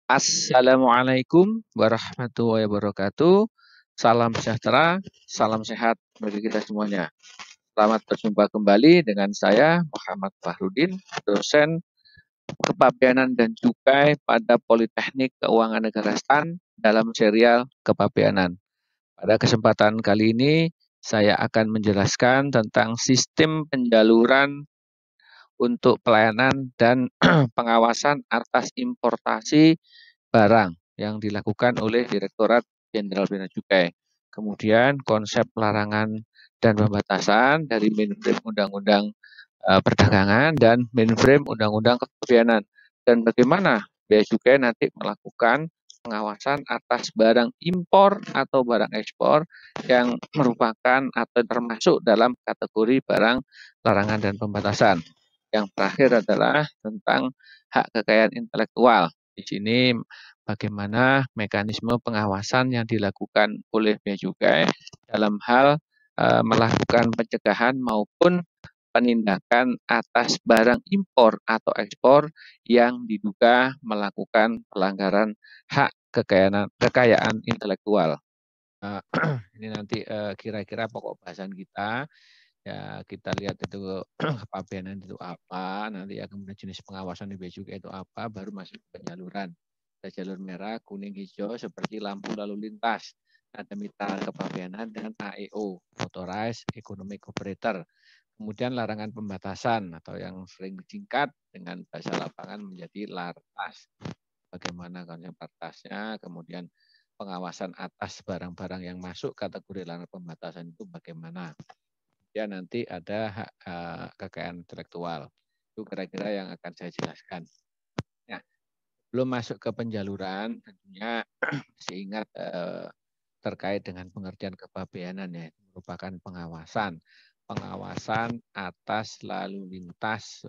Assalamualaikum warahmatullahi wabarakatuh. Salam sejahtera, salam sehat bagi kita semuanya. Selamat berjumpa kembali dengan saya Muhammad Fahrudin, dosen Kepabeanan dan Cukai pada Politeknik Keuangan Negara STAN dalam serial Kepabeanan. Pada kesempatan kali ini saya akan menjelaskan tentang sistem penjaluran untuk pelayanan dan pengawasan atas importasi barang yang dilakukan oleh Direktorat Jenderal Bea Cukai. Kemudian konsep larangan dan pembatasan dari mainframe Undang-Undang Perdagangan dan mainframe Undang-Undang Kepabeanan. Dan bagaimana Bea Cukai nanti melakukan pengawasan atas barang impor atau barang ekspor yang merupakan atau termasuk dalam kategori barang larangan dan pembatasan. Yang terakhir adalah tentang hak kekayaan intelektual. Di sini bagaimana mekanisme pengawasan yang dilakukan oleh Bea Cukai dalam hal melakukan pencegahan maupun penindakan atas barang impor atau ekspor yang diduga melakukan pelanggaran hak kekayaan intelektual. Ini nanti kira-kira pokok bahasan kita. Ya, kita lihat itu kepabeanan itu apa, nanti ya kemudian jenis pengawasan di Bea Cukai itu apa, baru masuk ke penyaluran. Ada jalur merah, kuning, hijau seperti lampu lalu lintas. Ada mitra kepabeanan dengan AEO, Authorized Economic Operator. Kemudian larangan pembatasan atau yang sering disingkat dengan bahasa lapangan menjadi LARTAS. Bagaimana konsep LARTASnya, kemudian pengawasan atas barang-barang yang masuk kategori larangan pembatasan itu bagaimana. Ya, nanti ada hak kekayaan intelektual. Itu kira-kira yang akan saya jelaskan. Nah, belum masuk ke penjaluran, tentunya masih ingat terkait dengan pengertian kepabeanan ya, merupakan pengawasan atas lalu lintas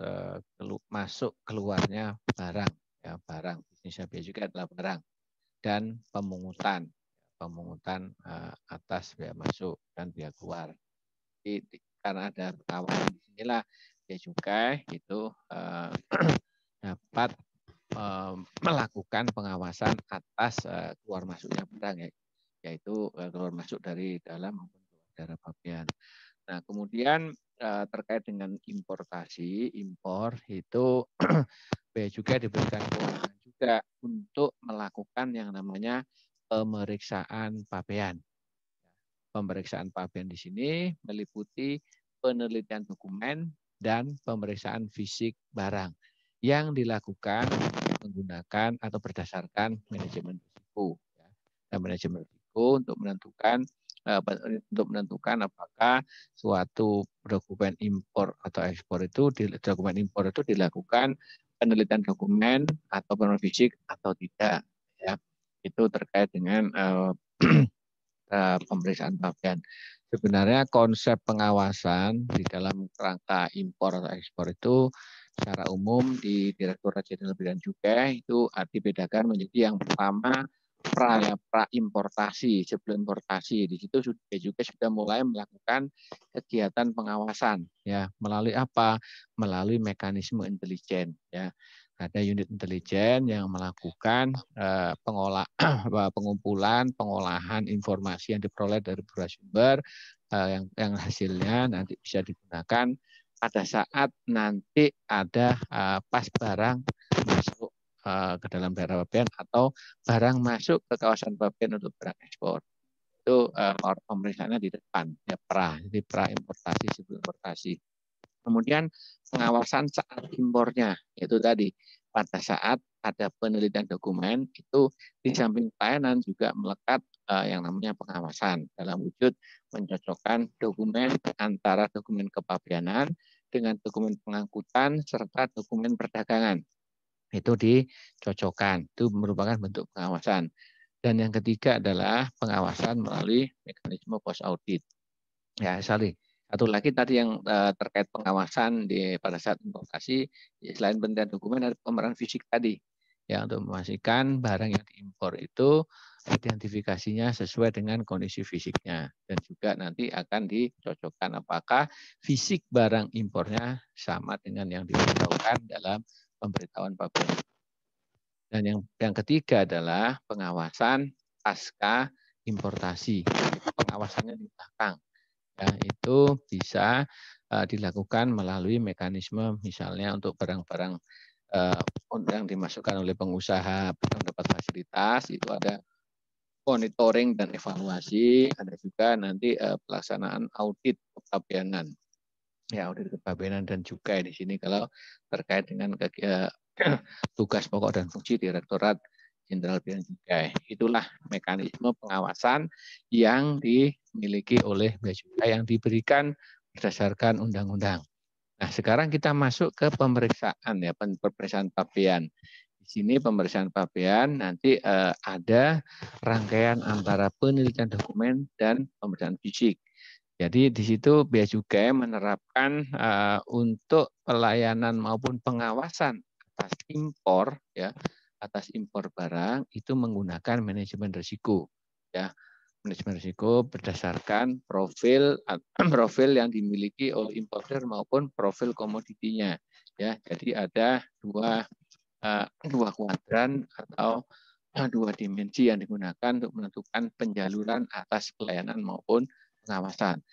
masuk keluarnya barang, ya barang bisnisnya Bea Cukai adalah barang, dan pemungutan atas biaya masuk dan biaya keluar. Karena ada pengawasan di sinilah Bea Cukai itu dapat melakukan pengawasan atas keluar masuknya barang, yaitu keluar masuk dari dalam maupun daerah pabean. Nah, kemudian terkait dengan impor itu Bea Cukai diberikan kewenangan juga untuk melakukan yang namanya pemeriksaan pabean. Pemeriksaan pabean di sini meliputi penelitian dokumen dan pemeriksaan fisik barang yang dilakukan menggunakan atau berdasarkan manajemen risiko. Dan manajemen risiko untuk menentukan apakah suatu dokumen impor atau ekspor itu dilakukan penelitian dokumen atau penelitian fisik atau tidak. Ya, itu terkait dengan pemeriksaan pabean. Sebenarnya konsep pengawasan di dalam rangka impor atau ekspor itu secara umum di Direktorat Jenderal Bea dan Cukai itu dibedakan menjadi yang pertama pra importasi, sebelum importasi. Di situ juga sudah mulai melakukan kegiatan pengawasan, ya melalui apa? Melalui mekanisme intelijen, ya. Ada unit intelijen yang melakukan pengumpulan, pengolahan informasi yang diperoleh dari berbagai sumber yang hasilnya nanti bisa digunakan pada saat nanti ada pas barang masuk ke dalam daerah pabean atau barang masuk ke kawasan pabean untuk barang ekspor. Itu pemeriksaannya di depan, ya jadi pra importasi, sebelum importasi. Kemudian pengawasan saat impornya, itu tadi pada saat ada penelitian dokumen itu di samping pelayanan juga melekat yang namanya pengawasan dalam wujud mencocokkan dokumen antara dokumen kepabeanan dengan dokumen pengangkutan serta dokumen perdagangan. Itu dicocokkan, itu merupakan bentuk pengawasan. Dan yang ketiga adalah pengawasan melalui mekanisme post audit. Ya, satu lagi tadi yang terkait pengawasan pada saat importasi, selain penelitian dokumen ada pemeriksaan fisik tadi, ya untuk memastikan barang yang diimpor itu identifikasinya sesuai dengan kondisi fisiknya, dan juga nanti akan dicocokkan apakah fisik barang impornya sama dengan yang diberitahukan dalam pemberitahuan pabean. Dan Dan yang ketiga adalah pengawasan pasca importasi. Pengawasannya di belakang. Ya, itu bisa dilakukan melalui mekanisme misalnya untuk barang-barang yang dimasukkan oleh pengusaha yang dapat fasilitas, itu ada monitoring dan evaluasi, ada juga nanti pelaksanaan audit kepabeanan. Ya, audit kepabeanan dan cukai di sini kalau terkait dengan tugas pokok dan fungsi Direktorat Jenderal Bea dan Cukai. Itulah mekanisme pengawasan yang dimiliki oleh Bea Cukai yang diberikan berdasarkan undang-undang. Nah, sekarang kita masuk ke pemeriksaan ya, pemeriksaan pabean. Di sini pemeriksaan pabean nanti ada rangkaian antara penelitian dokumen dan pemeriksaan fisik. Jadi di situ Bea Cukai menerapkan untuk pelayanan maupun pengawasan atas impor ya, atas impor barang itu menggunakan manajemen risiko ya. Manajemen risiko berdasarkan profil profil yang dimiliki oleh importer maupun profil komoditinya ya. Jadi ada dua kuadran atau dua dimensi yang digunakan untuk menentukan penjaluran atas pelayanan maupun pengawasan.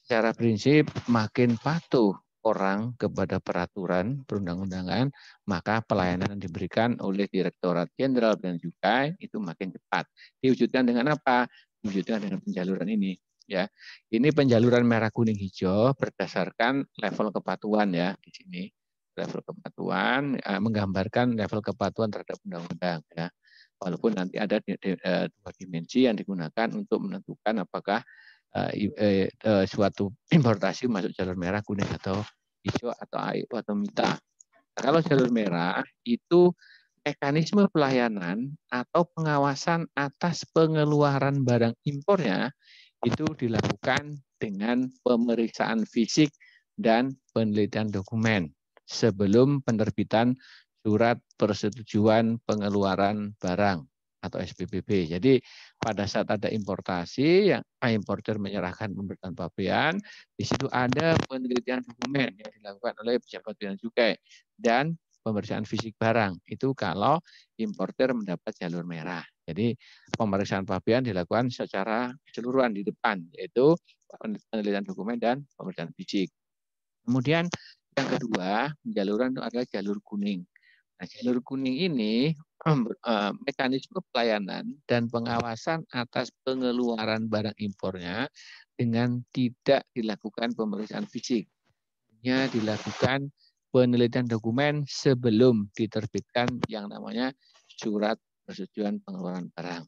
Secara prinsip, makin patuh orang kepada peraturan perundang-undangan, maka pelayanan yang diberikan oleh Direktorat Jenderal Bea dan Cukai itu makin cepat. Diwujudkan dengan apa? Diwujudkan dengan penjaluran ini. Ya, ini penjaluran merah, kuning, hijau berdasarkan level kepatuhan ya di sini. Level kepatuhan menggambarkan level kepatuhan terhadap undang-undang ya. Walaupun nanti ada dua dimensi yang digunakan untuk menentukan apakah suatu importasi masuk jalur merah, kuning atau hijau atau AIO atau MITA. Nah, kalau jalur merah itu mekanisme pelayanan atau pengawasan atas pengeluaran barang impornya itu dilakukan dengan pemeriksaan fisik dan penelitian dokumen sebelum penerbitan surat persetujuan pengeluaran barang atau SPPB. Jadi pada saat ada importasi, yang importer menyerahkan pemberitaan pabean, di situ ada penelitian dokumen yang dilakukan oleh pejabat bea dan cukai dan pemeriksaan fisik barang. Itu kalau importer mendapat jalur merah. Jadi pemeriksaan pabean dilakukan secara keseluruhan di depan, yaitu penelitian dokumen dan pemeriksaan fisik. Kemudian yang kedua, penjaluran itu adalah jalur kuning. Nah, jalur kuning ini mekanisme pelayanan dan pengawasan atas pengeluaran barang impornya dengan tidak dilakukan pemeriksaan fisik. Hanya dilakukan penelitian dokumen sebelum diterbitkan yang namanya surat persetujuan pengeluaran barang.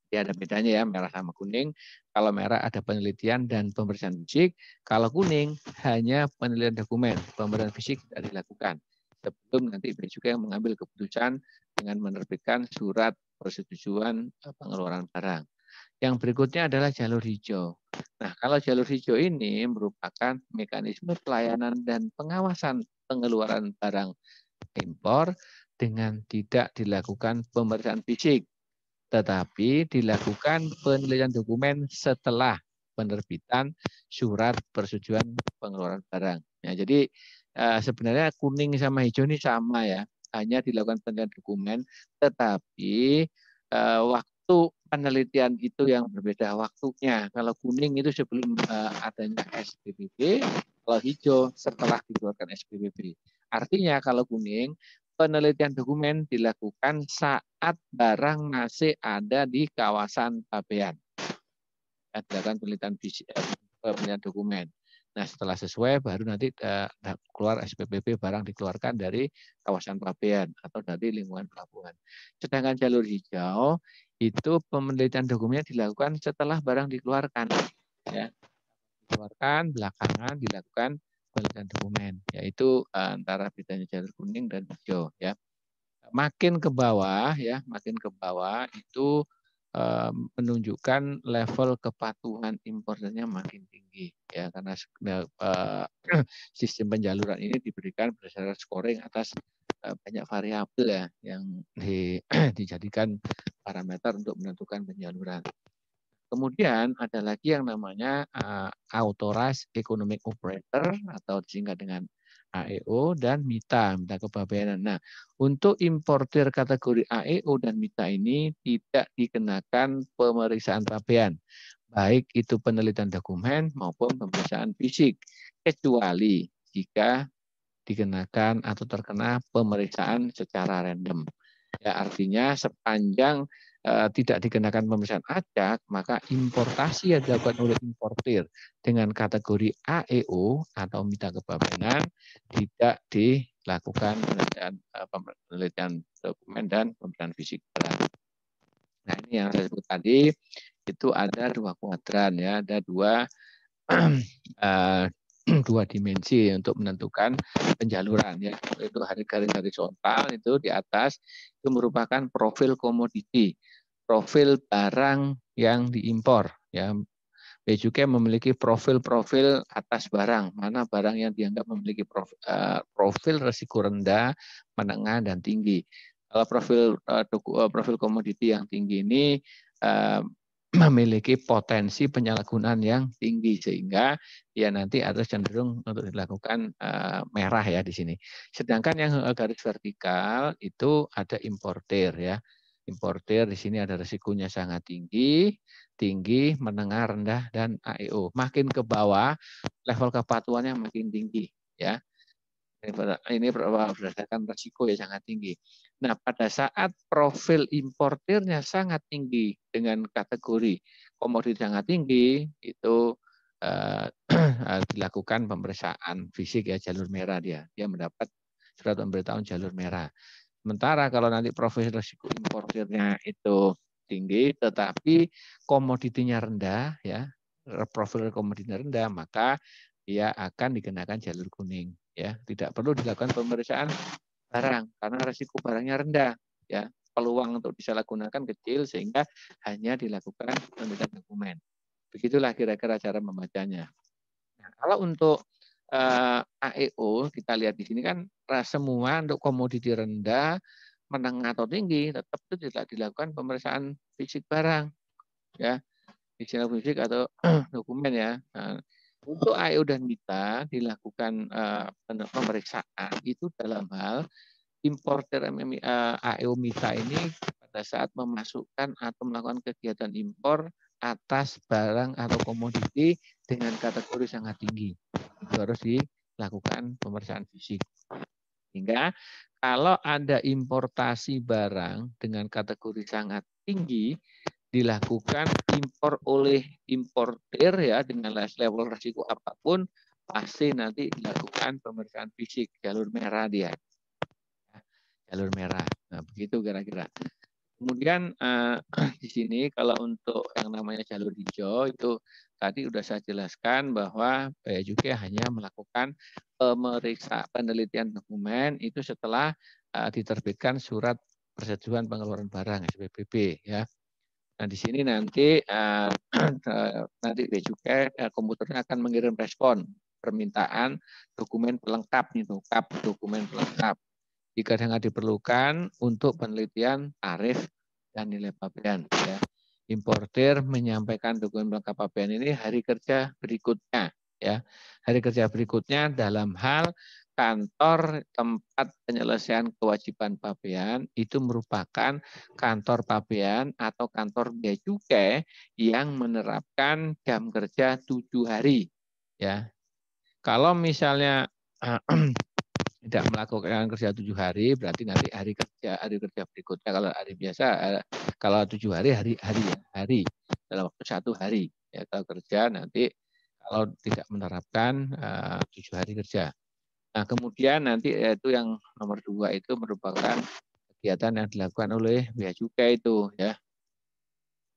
Ya, ada bedanya ya, merah sama kuning. Kalau merah ada penelitian dan pemeriksaan fisik. Kalau kuning hanya penelitian dokumen, pemeriksaan fisik tidak dilakukan. Sebelum nanti Bea Cukai yang mengambil keputusan dengan menerbitkan surat persetujuan pengeluaran barang. Yang berikutnya adalah jalur hijau. Nah, kalau jalur hijau ini merupakan mekanisme pelayanan dan pengawasan pengeluaran barang impor dengan tidak dilakukan pemeriksaan fisik, tetapi dilakukan penelitian dokumen setelah penerbitan surat persetujuan pengeluaran barang. Ya, jadi sebenarnya kuning sama hijau ini sama ya, hanya dilakukan penelitian dokumen, tetapi waktu penelitian itu yang berbeda waktunya. Kalau kuning itu sebelum adanya SPPB, kalau hijau setelah dikeluarkan SPPB. Artinya kalau kuning penelitian dokumen dilakukan saat barang masih ada di kawasan pabean. Dilakukan penelitian dokumen. Nah, setelah sesuai baru nanti keluar SPPB, barang dikeluarkan dari kawasan pabean atau dari lingkungan pelabuhan. Sedangkan jalur hijau itu penelitian dokumennya dilakukan setelah barang dikeluarkan. Ya. Dikeluarkan, belakangan dilakukan penelitian dokumen, yaitu antara bedanya jalur kuning dan hijau. Ya. Makin ke bawah, ya, makin ke bawah itu menunjukkan level kepatuhan importernya makin tinggi ya, karena sistem penjaluran ini diberikan berdasarkan scoring atas banyak variabel ya yang dijadikan parameter untuk menentukan penjaluran. Kemudian ada lagi yang namanya authorized economic operator atau disingkat dengan AEO dan mita kepabeanan. Nah, untuk importir kategori AEO dan mita ini tidak dikenakan pemeriksaan pabean, baik itu penelitian dokumen maupun pemeriksaan fisik, kecuali jika dikenakan atau terkena pemeriksaan secara random. Ya, artinya sepanjang tidak dikenakan pemeriksaan acak, maka importasi yang dilakukan oleh importir dengan kategori AEO atau mita kepabeanan tidak dilakukan penelitian dokumen dan pemeriksaan fisik. Nah, ini yang saya sebut tadi, itu ada dua kuadran, ya, ada dua dua dimensi untuk menentukan penjaluran, ya. Itu garis horizontal itu di atas itu merupakan profil komoditi, profil barang yang diimpor, ya. Bea Cukai memiliki profil-profil atas barang, mana barang yang dianggap memiliki profil risiko rendah, menengah dan tinggi. Kalau profil komoditi yang tinggi ini memiliki potensi penyalahgunaan yang tinggi, sehingga ya nanti harus cenderung untuk dilakukan merah, ya, di sini. Sedangkan yang garis vertikal itu ada importir, ya. Importir di sini ada risikonya sangat tinggi, menengah, rendah, dan AEO. Makin ke bawah level kepatuhannya makin tinggi, ya. Ini berdasarkan risiko yang sangat tinggi. Nah, pada saat profil importirnya sangat tinggi dengan kategori komoditi sangat tinggi, itu dilakukan pemeriksaan fisik, ya, jalur merah dia. Dia mendapat surat pemberitahuan jalur merah. Sementara kalau nanti profil risiko importirnya itu tinggi, tetapi komoditinya rendah, ya, profil komoditinya rendah, maka dia akan dikenakan jalur kuning, ya. Tidak perlu dilakukan pemeriksaan barang karena risiko barangnya rendah, ya. Peluang untuk disalahgunakan kecil sehingga hanya dilakukan penelitian dokumen. Begitulah kira-kira cara membacanya. Nah, kalau untuk AEO kita lihat di sini kan semua untuk komoditi rendah, menengah atau tinggi tetap itu tidak dilakukan pemeriksaan fisik barang, ya, fisik atau dokumen, ya. Nah, untuk AEO dan mita dilakukan pemeriksaan itu dalam hal importer AEO mita ini pada saat memasukkan atau melakukan kegiatan impor atas barang atau komoditi dengan kategori sangat tinggi. Itu harus dilakukan pemeriksaan fisik. Sehingga kalau ada importasi barang dengan kategori sangat tinggi, dilakukan impor oleh importir, ya, dengan level risiko apapun, pasti nanti dilakukan pemeriksaan fisik, jalur merah dia. Jalur merah. Nah, begitu kira-kira. Kemudian di sini kalau untuk yang namanya jalur hijau itu tadi sudah saya jelaskan bahwa Bea Cukai hanya melakukan penelitian dokumen itu setelah diterbitkan surat persetujuan pengeluaran barang SPPB, ya. Nah, di sini nanti nanti Bea Cukai komputernya akan mengirim respon permintaan dokumen pelengkap nih, dokumen pelengkap jika sangat diperlukan untuk penelitian tarif dan nilai pabean, ya. Importir menyampaikan dokumen pelengkap pabean ini hari kerja berikutnya, ya. Hari kerja berikutnya dalam hal kantor tempat penyelesaian kewajiban pabean itu merupakan kantor pabean atau kantor bea cukai yang menerapkan jam kerja 7 hari, ya. Kalau misalnya tidak melakukan kerja 7 hari, berarti nanti hari kerja berikutnya kalau hari biasa, kalau 7 hari hari dalam waktu 1 hari, ya. Kalau kerja nanti kalau tidak menerapkan 7 hari kerja. Nah, kemudian nanti itu yang nomor 2 itu merupakan kegiatan yang dilakukan oleh bea cukai itu, ya,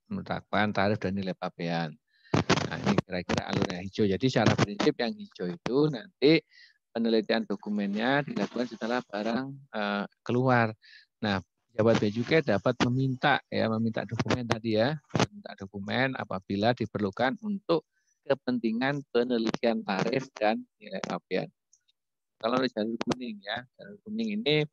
menetapkan tarif dan nilai pabean. Nah, ini kira-kira alurnya hijau. Jadi secara prinsip yang hijau itu nanti penelitian dokumennya dilakukan setelah barang keluar. Nah, pejabat bea cukai dapat meminta dokumen tadi, ya, meminta dokumen apabila diperlukan untuk kepentingan penelitian tarif dan nilai pabean. Kalau jalur kuning, ya, jalur kuning ini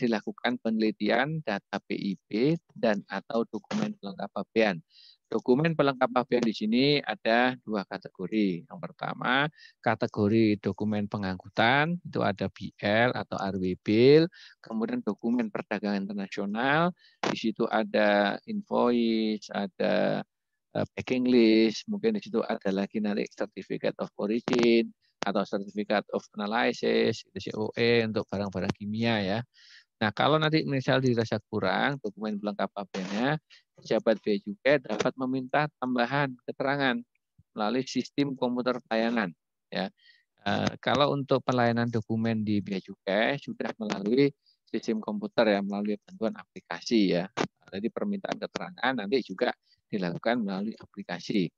dilakukan penelitian data PIB dan atau dokumen pelengkap pabean. Dokumen pelengkap APN di sini ada dua kategori. Yang pertama, kategori dokumen pengangkutan, itu ada BL atau RWB, kemudian dokumen perdagangan internasional, di situ ada invoice, ada packing list, mungkin di situ ada lagi nanti certificate of origin atau certificate of analysis, itu COE untuk barang-barang kimia ya. Nah, kalau nanti misal dirasa kurang dokumen pelengkap APN-nya, pejabat bea cukai dapat meminta tambahan keterangan melalui sistem komputer pelayanan. Ya, kalau untuk pelayanan dokumen di bea cukai sudah melalui sistem komputer ya, melalui bantuan aplikasi ya. Jadi permintaan keterangan nanti juga dilakukan melalui aplikasi.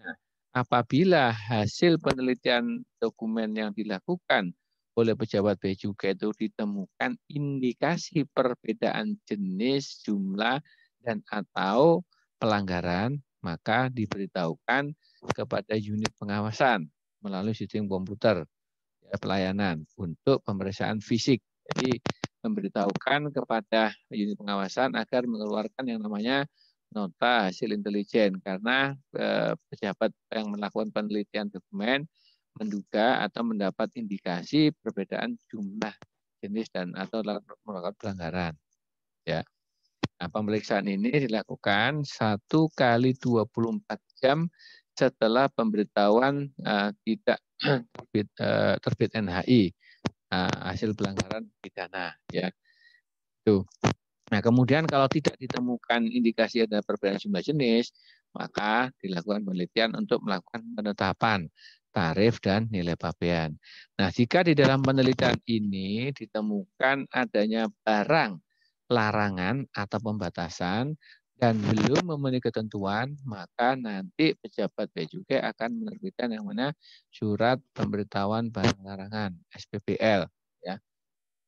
Nah, apabila hasil penelitian dokumen yang dilakukan oleh pejabat bea cukai itu ditemukan indikasi perbedaan jenis, jumlah, dan atau pelanggaran, maka diberitahukan kepada unit pengawasan melalui sistem komputer ya, pelayanan untuk pemeriksaan fisik. Jadi memberitahukan kepada unit pengawasan agar mengeluarkan yang namanya nota hasil intelijen karena pejabat yang melakukan penelitian dokumen menduga atau mendapat indikasi perbedaan jumlah jenis dan atau melakukan pelanggaran ya. Nah, pemeriksaan ini dilakukan 1 kali 24 jam setelah pemberitahuan tidak terbit NHI hasil pelanggaran pidana ya. Tuh. Nah, kemudian kalau tidak ditemukan indikasi ada perbedaan jumlah jenis, maka dilakukan penelitian untuk melakukan penetapan tarif dan nilai pabean. Nah, jika di dalam penelitian ini ditemukan adanya barang larangan atau pembatasan dan belum memenuhi ketentuan, maka nanti pejabat bea cukai akan menerbitkan yang mana surat pemberitahuan barang larangan (SPBL) ya.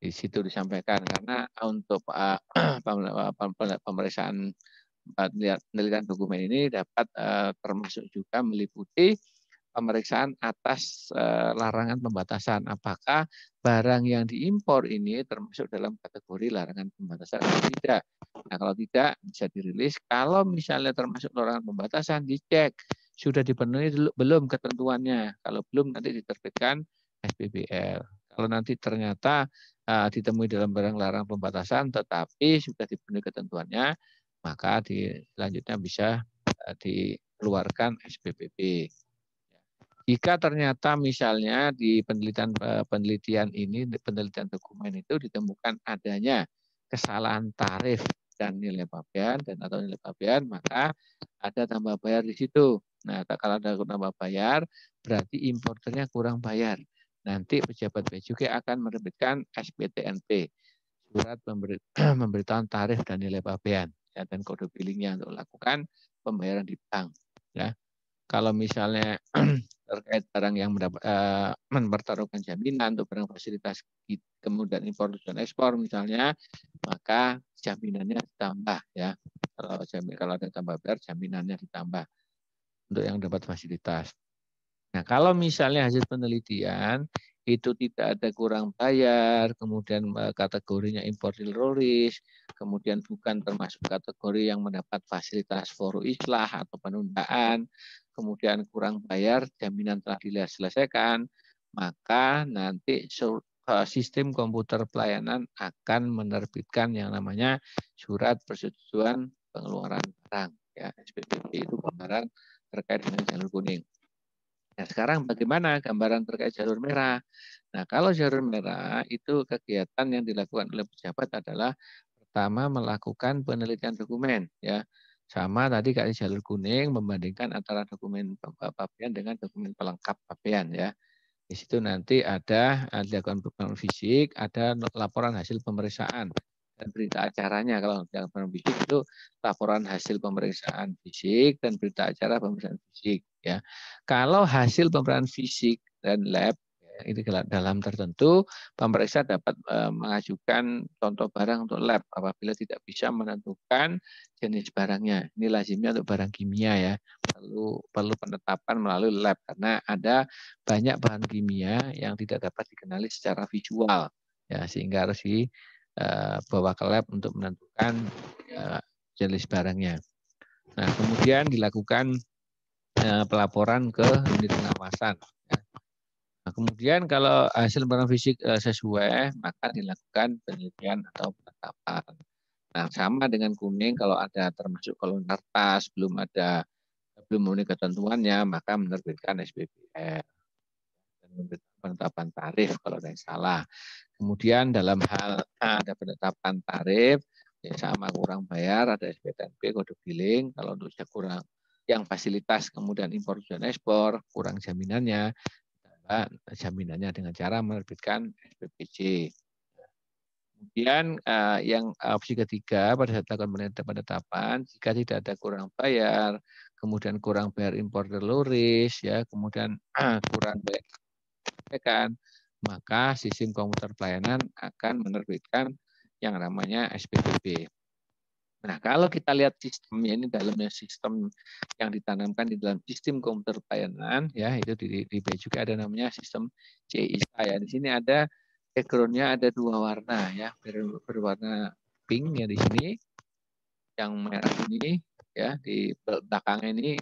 Di situ disampaikan karena untuk pemeriksaan penelitian dokumen ini dapat termasuk juga meliputi pemeriksaan atas larangan pembatasan. Apakah barang yang diimpor ini termasuk dalam kategori larangan pembatasan atau tidak? Nah, kalau tidak bisa dirilis. Kalau misalnya termasuk larangan pembatasan, dicek sudah dipenuhi belum ketentuannya. Kalau belum nanti diterbitkan SPBL. Kalau nanti ternyata ditemui dalam barang larangan pembatasan tetapi sudah dipenuhi ketentuannya, maka selanjutnya bisa dikeluarkan SPPB. Jika ternyata misalnya di penelitian ini, penelitian dokumen itu ditemukan adanya kesalahan tarif dan nilai pabean dan atau nilai pabean, maka ada tambah bayar di situ. Nah, kalau ada tambah bayar, berarti importernya kurang bayar. Nanti pejabat bea cukai akan menerbitkan SPTNP, surat pemberitahuan tarif dan nilai pabean ya, dan kode billingnya untuk lakukan pembayaran di bank. Ya. Kalau misalnya terkait barang yang mempertaruhkan jaminan untuk barang fasilitas kemudian impor dan ekspor misalnya, maka jaminannya ditambah ya. Kalau ada tambah bayar, jaminannya ditambah untuk yang dapat fasilitas. Nah, kalau misalnya hasil penelitian itu tidak ada kurang bayar, kemudian kategorinya impor teroris, kemudian bukan termasuk kategori yang mendapat fasilitas foro islah atau penundaan, kemudian kurang bayar, jaminan telah diselesaikan, maka nanti sistem komputer pelayanan akan menerbitkan yang namanya surat persetujuan pengeluaran barang. Ya, SPPB itu gambaran terkait dengan jalur kuning. Nah, sekarang bagaimana gambaran terkait jalur merah? Nah, kalau jalur merah itu kegiatan yang dilakukan oleh pejabat adalah pertama melakukan penelitian dokumen ya. Sama tadi kayak jalur kuning membandingkan antara dokumen pabean dengan dokumen pelengkap pabean ya. Di situ nanti ada dilakukan pemeriksaan fisik, ada laporan hasil pemeriksaan dan berita acaranya. Kalau laporan fisik itu laporan hasil pemeriksaan fisik dan berita acara pemeriksaan fisik ya. Kalau hasil pemeriksaan fisik dan lab ini dalam tertentu, pemeriksa dapat mengajukan contoh barang untuk lab apabila tidak bisa menentukan jenis barangnya. Ini lazimnya untuk barang kimia ya. Perlu penetapan melalui lab karena ada banyak bahan kimia yang tidak dapat dikenali secara visual ya, sehingga harus dibawa ke lab untuk menentukan jenis barangnya. Nah, kemudian dilakukan pelaporan ke unit pengawasan. Nah, kemudian kalau hasil laporan fisik sesuai, maka dilakukan penelitian atau penetapan. Nah, sama dengan kuning, kalau ada termasuk kolonial tas, belum memenuhi ketentuannya, maka menerbitkan SPPR dan memberikan penetapan tarif kalau ada yang salah. Kemudian dalam hal ada penetapan tarif, ya sama kurang bayar, ada SPTNP, kode billing. Kalau untuk kurang yang fasilitas, kemudian impor dan ekspor, kurang jaminannya, jaminannya dengan cara menerbitkan SPPJ. Kemudian yang opsi ketiga pada saat dilakukan penetapan, jika tidak ada kurang bayar, kemudian kurang bayar impor teloris, ya, kemudian kurang bayar kan, maka sistem komputer pelayanan akan menerbitkan yang namanya SPPB. Nah, kalau kita lihat sistemnya ini dalamnya sistem yang ditanamkan di dalam sistem komputer pelayanan, ya itu di juga ada namanya sistem CISA ya. Di sini ada backgroundnya ada 2 warna ya, berwarna pink ya di sini, yang merah ini ya di belakang ini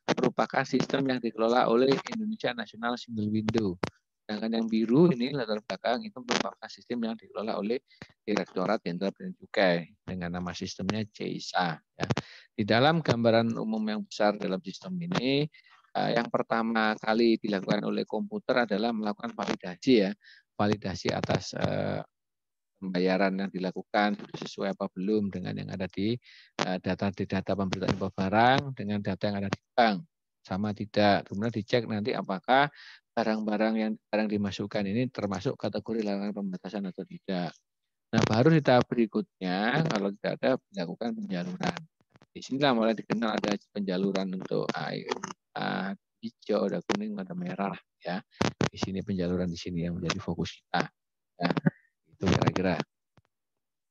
merupakan sistem yang dikelola oleh Indonesia National Single Window. Sedangkan yang biru ini latar belakang itu merupakan sistem yang dikelola oleh Direktorat Jenderal Bea dan Cukai dengan nama sistemnya CISA. Ya. Di dalam gambaran umum yang besar dalam sistem ini, yang pertama kali dilakukan oleh komputer adalah melakukan validasi ya, validasi atas pembayaran yang dilakukan sesuai apa belum dengan yang ada di data pemberitaan impor barang dengan data yang ada di bank sama tidak. Kemudian dicek nanti apakah barang dimasukkan ini termasuk kategori larangan pembatasan atau tidak. Nah, baru di tahap berikutnya kalau tidak ada dilakukan penjaluran. Di sinilah mulai dikenal ada penjaluran untuk air hijau, ada kuning, ada merah ya. Di sini penjaluran di sini yang menjadi fokus kita. Ya, itu kira-kira.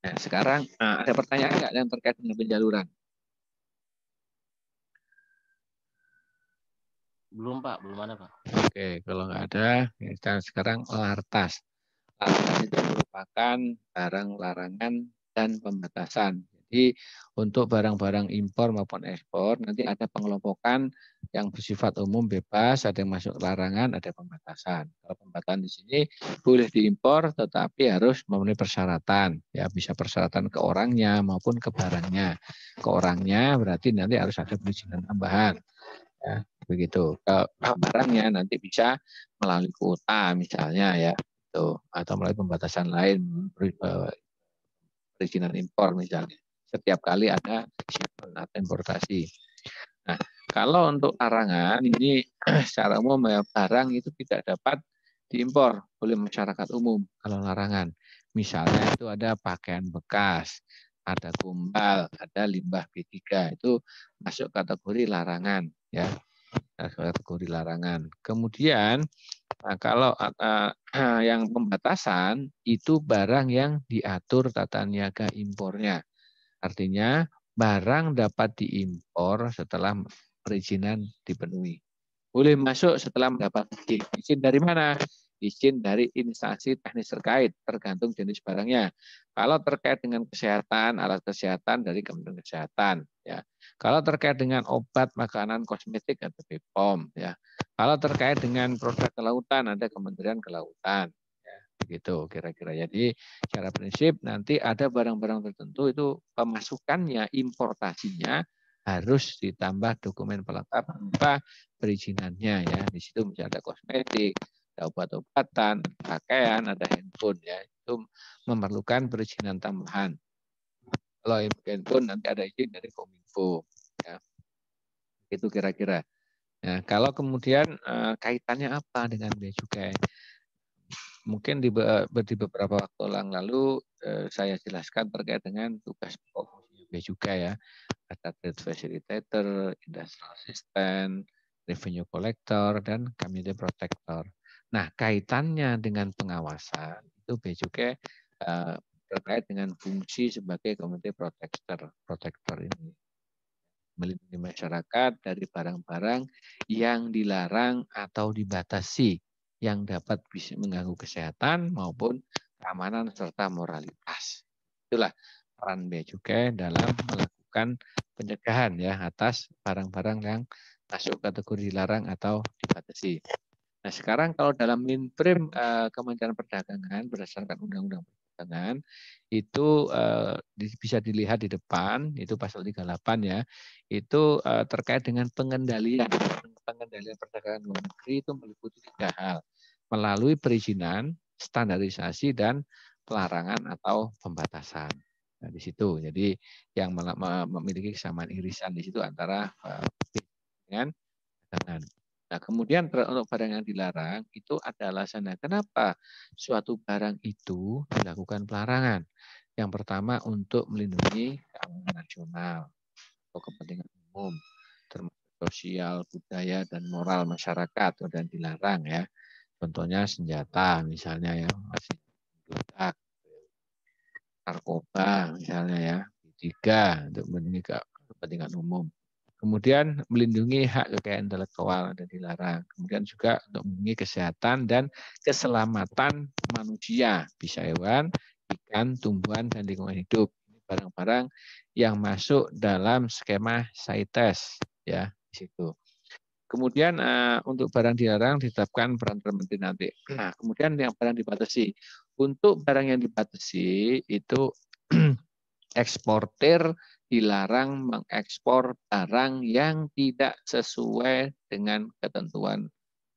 Nah, sekarang ada pertanyaan nggak yang terkait dengan penjaluran? Belum Pak, belum ada Pak. Oke, kalau nggak ada, kita sekarang lartas. Lartas itu merupakan barang larangan dan pembatasan. Jadi untuk barang-barang impor maupun ekspor nanti ada pengelompokan yang bersifat umum bebas, ada yang masuk larangan, ada pembatasan. Kalau pembatasan di sini boleh diimpor tetapi harus memenuhi persyaratan. Ya bisa persyaratan ke orangnya maupun ke barangnya. Ke orangnya berarti nanti harus ada perizinan tambahan. Ya, begitu. Kalau barangnya nanti bisa melalui kuota misalnya ya, itu atau melalui pembatasan lain perizinan impor misalnya. Setiap kali ada shipment atau importasi. Nah, kalau untuk larangan ini secara umum ya barang itu tidak dapat diimpor oleh masyarakat umum kalau larangan. Misalnya itu ada pakaian bekas, ada kumbal, ada limbah B3 itu masuk kategori larangan ya. Kategori larangan. Kemudian kalau yang pembatasan itu barang yang diatur tata niaga impornya. Artinya barang dapat diimpor setelah perizinan dipenuhi. Boleh masuk setelah mendapat izin. Izin dari mana? Izin dari instansi teknis terkait, tergantung jenis barangnya. Kalau terkait dengan kesehatan, alat kesehatan dari Kementerian Kesehatan. Ya. Kalau terkait dengan obat, makanan, kosmetik, ada BPOM. Ya. Kalau terkait dengan produk kelautan, ada Kementerian Kelautan. Ya, begitu kira-kira. Jadi secara prinsip nanti ada barang-barang tertentu itu pemasukannya, importasinya harus ditambah dokumen pelengkap berupa perizinannya ya. Di situ misalnya ada kosmetik, ada obat-obatan, pakaian, ada handphone ya. Itu memerlukan perizinan tambahan. Kalau handphone nanti ada izin dari Kominfo ya. Itu kira-kira. Nah, kalau kemudian kaitannya apa dengan bea cukai? Mungkin di beberapa waktu lalu saya jelaskan terkait dengan tugas pokok bea cukai ya. Ada trade facilitator, industrial assistant, revenue collector, dan community protector. Nah, kaitannya dengan pengawasan itu bea cukai terkait dengan fungsi sebagai community protector ini melindungi masyarakat dari barang-barang yang dilarang atau dibatasi yang dapat bisa mengganggu kesehatan maupun keamanan serta moralitas. Itulah peran bea cukai dalam melakukan pencegahan ya atas barang-barang yang masuk kategori dilarang atau dibatasi. Nah, sekarang kalau dalam Minprim Kementerian Perdagangan berdasarkan Undang-Undang Perdagangan itu bisa dilihat di depan itu pasal 38 ya. Itu terkait dengan pengendalian perdagangan luar negeri itu meliputi 3 hal. Melalui perizinan, standarisasi dan pelarangan atau pembatasan. Nah, di situ. Jadi yang memiliki kesamaan irisan di situ antara dengan perdagangan. Nah, kemudian untuk barang yang dilarang itu ada alasannya. Kenapa suatu barang itu dilakukan pelarangan? Yang pertama untuk melindungi keamanan nasional atau kepentingan umum, termasuk sosial, budaya, dan moral masyarakat dan dilarang ya. Contohnya senjata misalnya ya, masih meledak, narkoba misalnya ya, tiga untuk melindungi kepentingan umum. Kemudian melindungi hak kekayaan intelektual dan dilarang. Kemudian juga untuk melindungi kesehatan dan keselamatan manusia, bisa hewan, ikan, tumbuhan, dan lingkungan hidup. Ini barang-barang yang masuk dalam skema CITES ya di situ. Kemudian untuk barang dilarang ditetapkan peraturan menteri nanti. Nah, kemudian yang barang dibatasi. Untuk barang yang dibatasi itu eksportir dilarang mengekspor barang yang tidak sesuai dengan ketentuan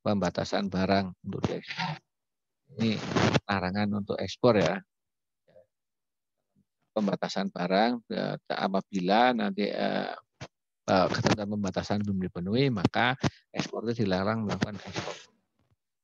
pembatasan barang untuk diekspor. Ini larangan untuk ekspor ya. Pembatasan barang apabila nanti ketentuan pembatasan belum dipenuhi, maka eksportir dilarang melakukan ekspor.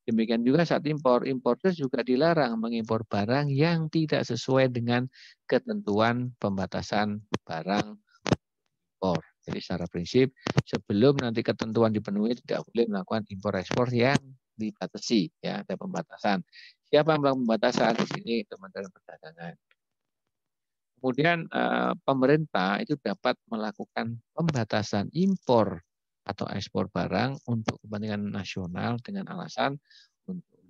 Demikian juga saat impor, importer juga dilarang mengimpor barang yang tidak sesuai dengan ketentuan pembatasan barang impor. Jadi secara prinsip sebelum nanti ketentuan dipenuhi tidak boleh melakukan impor ekspor yang dibatasi ya, ada pembatasan. Siapa yang melakukan pembatasan di sini? Kementerian Perdagangan. Kemudian pemerintah itu dapat melakukan pembatasan impor atau ekspor barang untuk kepentingan nasional dengan alasan untuk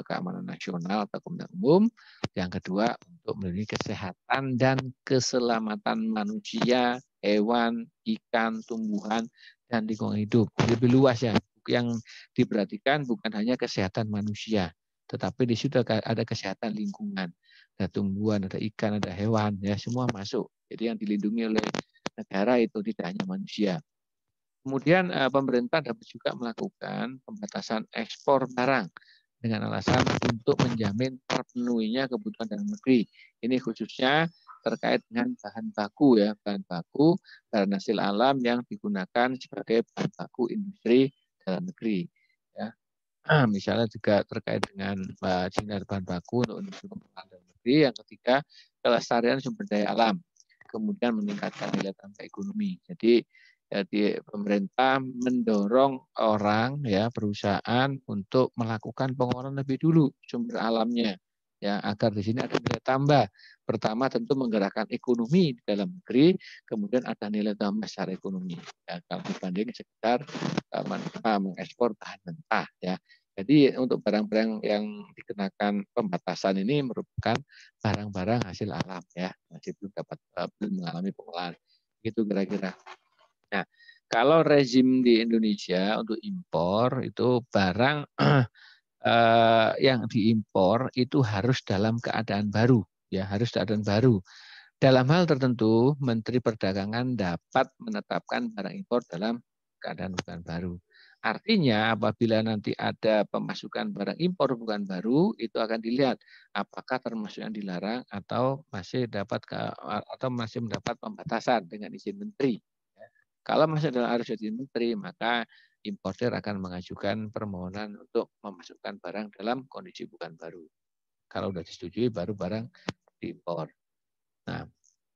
keamanan nasional atau kepentingan umum. Yang kedua untuk melindungi kesehatan dan keselamatan manusia, hewan, ikan, tumbuhan, dan lingkungan hidup. Lebih luas ya. Yang diperhatikan bukan hanya kesehatan manusia, tetapi di situ ada kesehatan lingkungan. Ada tumbuhan, ada ikan, ada hewan, ya semua masuk. Jadi yang dilindungi oleh negara itu tidak hanya manusia. Kemudian pemerintah dapat juga melakukan pembatasan ekspor barang dengan alasan untuk menjamin terpenuhinya kebutuhan dalam negeri. Ini khususnya terkait dengan bahan baku ya, bahan baku bahan hasil alam yang digunakan sebagai bahan baku industri dalam negeri. Ya. Misalnya juga terkait dengan sinar bahan baku untuk industri dalam negeri. Yang ketiga, kelestarian sumber daya alam. Kemudian meningkatkan nilai tambah ekonomi. Jadi pemerintah mendorong orang ya perusahaan untuk melakukan pengelolaan lebih dulu sumber alamnya ya agar di sini ada nilai tambah. Pertama tentu menggerakkan ekonomi di dalam negeri, kemudian ada nilai tambah secara ekonomi. Ya, kalau dibanding sekitar mengekspor bahan mentah ya. Jadi untuk barang-barang yang dikenakan pembatasan ini merupakan barang-barang hasil alam ya, masih belum dapat belum mengalami pengolahan. Gitu kira-kira. Nah, kalau rezim di Indonesia untuk impor itu barang yang diimpor itu harus dalam keadaan baru, ya harus keadaan baru. Dalam hal tertentu, Menteri Perdagangan dapat menetapkan barang impor dalam keadaan bukan baru. Artinya apabila nanti ada pemasukan barang impor bukan baru, itu akan dilihat apakah termasuk yang dilarang atau masih mendapat pembatasan dengan izin menteri. Kalau masih dalam arus izin menteri, maka importer akan mengajukan permohonan untuk memasukkan barang dalam kondisi bukan baru. Kalau sudah disetujui, baru barang diimpor. Nah,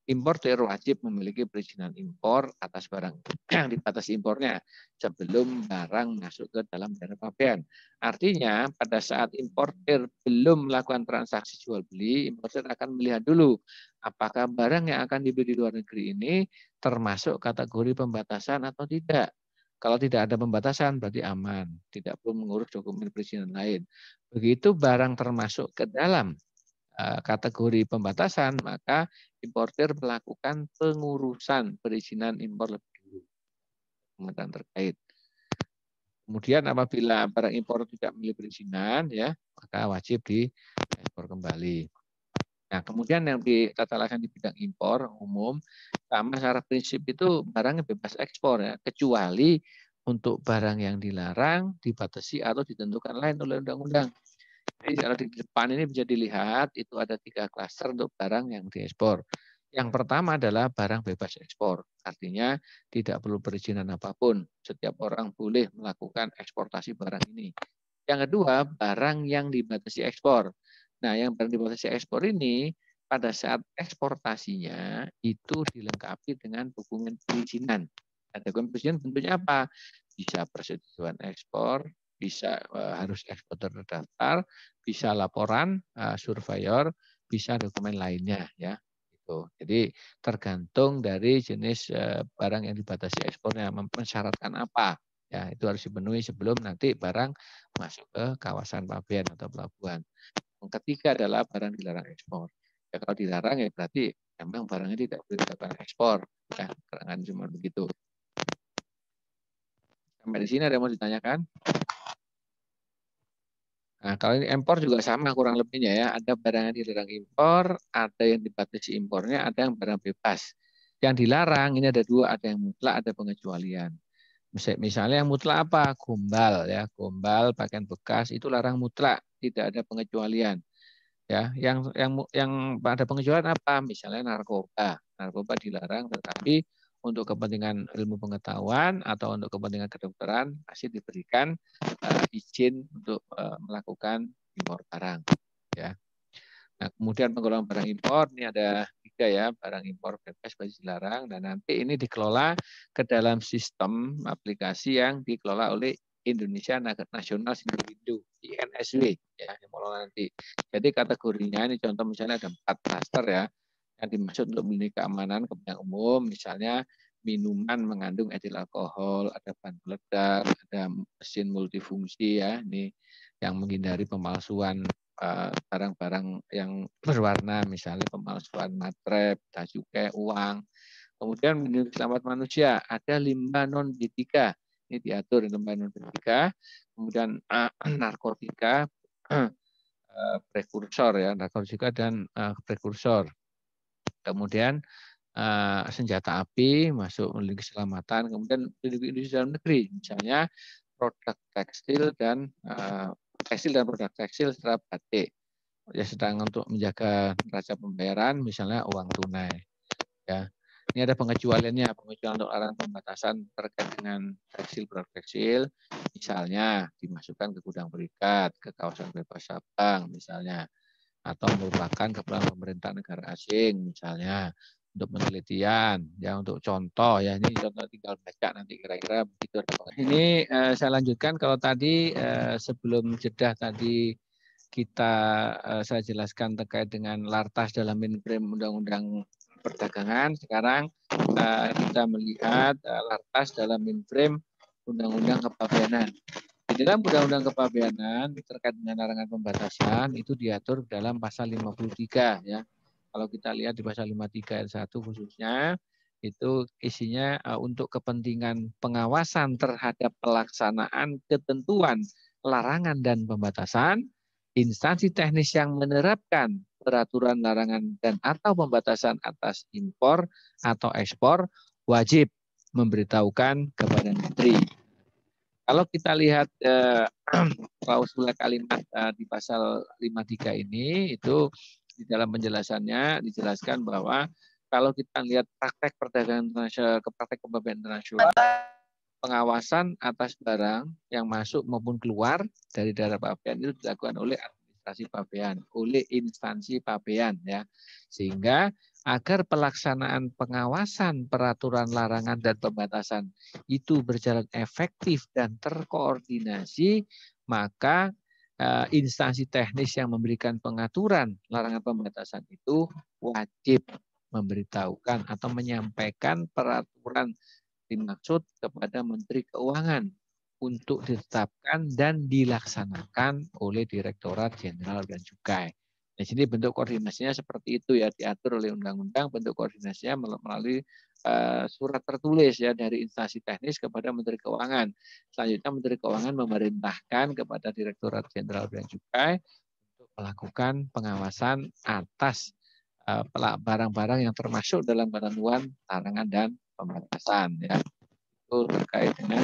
importer wajib memiliki perizinan impor atas barang yang dibatasi impornya sebelum barang masuk ke dalam daerah pabean. Artinya pada saat importer belum melakukan transaksi jual beli, importer akan melihat dulu apakah barang yang akan dibeli di luar negeri ini termasuk kategori pembatasan atau tidak. Kalau tidak ada pembatasan berarti aman, tidak perlu mengurus dokumen perizinan lain. Begitu barang termasuk ke dalam kategori pembatasan, maka importir melakukan pengurusan perizinan impor lebih dulu kementerian terkait. Kemudian apabila barang impor tidak memiliki perizinan, ya maka wajib diekspor kembali. Nah, kemudian yang ditata laksana di bidang impor umum, sama secara prinsip itu barangnya bebas ekspor ya, kecuali untuk barang yang dilarang, dibatasi atau ditentukan lain oleh undang-undang. Jadi kalau di depan ini bisa dilihat itu ada 3 klaster untuk barang yang diekspor. Yang pertama adalah barang bebas ekspor, artinya tidak perlu perizinan apapun. Setiap orang boleh melakukan eksportasi barang ini. Yang kedua, barang yang dibatasi ekspor. Nah, yang barang dibatasi ekspor ini pada saat eksportasinya itu dilengkapi dengan dokumen perizinan. Nah, dokumen perizinan bentuknya apa? Bisa persetujuan ekspor, bisa harus ekspor terdaftar, bisa laporan surveyor, bisa dokumen lainnya ya. Gitu. Jadi tergantung dari jenis barang yang dibatasi ekspornya mensyaratkan apa. Ya, itu harus dipenuhi sebelum nanti barang masuk ke kawasan pabean atau pelabuhan. Yang ketiga adalah barang dilarang ekspor. Ya, kalau dilarang ya berarti memang barangnya tidak boleh dilakukan ekspor. Ya, keterangan cuma begitu. Sampai di sini ada yang mau ditanyakan? Nah, kalau ini impor juga sama kurang lebihnya ya. Ada barang yang dilarang impor, ada yang dibatasi impornya, ada yang barang bebas. Yang dilarang ini ada 2, ada yang mutlak, ada pengecualian. Misalnya yang mutlak apa? Gombal ya, gombal pakaian bekas itu larang mutlak, tidak ada pengecualian. Ya, yang ada pengecualian apa? Misalnya narkoba. Narkoba dilarang tetapi untuk kepentingan ilmu pengetahuan atau untuk kepentingan kedokteran masih diberikan izin untuk melakukan impor barang ya. Nah, kemudian penggolongan barang impor ini ada 3 ya, barang impor bebas masih dilarang dan nanti ini dikelola ke dalam sistem aplikasi yang dikelola oleh Indonesia National Single Window INSW ya yang mengelola nanti. Jadi kategorinya ini contoh misalnya ada 4 klaster ya yang dimaksud untuk melindungi keamanan kepentingan umum, misalnya minuman mengandung etil alkohol, ada bahan peledak, ada mesin multifungsi ya, ini yang menghindari pemalsuan barang-barang yang berwarna, misalnya pemalsuan materai, tas cukai, uang. Kemudian melindungi keselamatan manusia, ada limbah non B3, ini diatur limbah non B3. Kemudian narkotika, prekursor ya, narkotika dan prekursor. Kemudian senjata api masuk melindungi keselamatan, kemudian melindungi industri dalam negeri, misalnya produk tekstil dan produk tekstil serta batik. Ya sedang untuk menjaga neraca pembayaran, misalnya uang tunai. Ya, ini ada pengecualiannya, pengecualian untuk larangan pembatasan terkait dengan tekstil produk tekstil, misalnya dimasukkan ke gudang berikat, ke kawasan bebas Sabang, misalnya, atau merupakan keperluan pemerintah negara asing, misalnya untuk penelitian, ya untuk contoh ya ini contoh tinggal baca nanti kira-kira begitu. Ini saya lanjutkan kalau tadi sebelum jeda tadi kita saya jelaskan terkait dengan lartas dalam mainframe Undang-Undang Perdagangan. Sekarang kita melihat lartas dalam mainframe Undang-Undang Kepabeanan. Di dalam Undang-Undang Kepabeanan terkait dengan larangan pembatasan itu diatur dalam pasal 53 ya. Kalau kita lihat di pasal 53 ayat 1 khususnya itu isinya untuk kepentingan pengawasan terhadap pelaksanaan ketentuan larangan dan pembatasan, instansi teknis yang menerapkan peraturan larangan dan atau pembatasan atas impor atau ekspor wajib memberitahukan kepada menteri. Kalau kita lihat klausul kalimat di pasal 53 ini itu di dalam penjelasannya dijelaskan bahwa kalau kita lihat praktek perdagangan internasional ke praktek pembayaran internasional, pengawasan atas barang yang masuk maupun keluar dari daerah pabean itu dilakukan oleh administrasi pabean, oleh instansi pabean ya. Sehingga agar pelaksanaan pengawasan peraturan larangan dan pembatasan itu berjalan efektif dan terkoordinasi, maka instansi teknis yang memberikan pengaturan larangan pembatasan itu wajib memberitahukan atau menyampaikan peraturan dimaksud kepada Menteri Keuangan untuk ditetapkan dan dilaksanakan oleh Direktorat Jenderal Bea dan Cukai. Di sini bentuk koordinasinya seperti itu ya, diatur oleh undang-undang. Bentuk koordinasinya melalui surat tertulis ya dari instansi teknis kepada Menteri Keuangan. Selanjutnya Menteri Keuangan memerintahkan kepada Direktorat Jenderal Bea dan Cukai untuk melakukan pengawasan atas barang-barang yang termasuk dalam ketentuan larangan dan pembatasan ya. Itu terkait dengan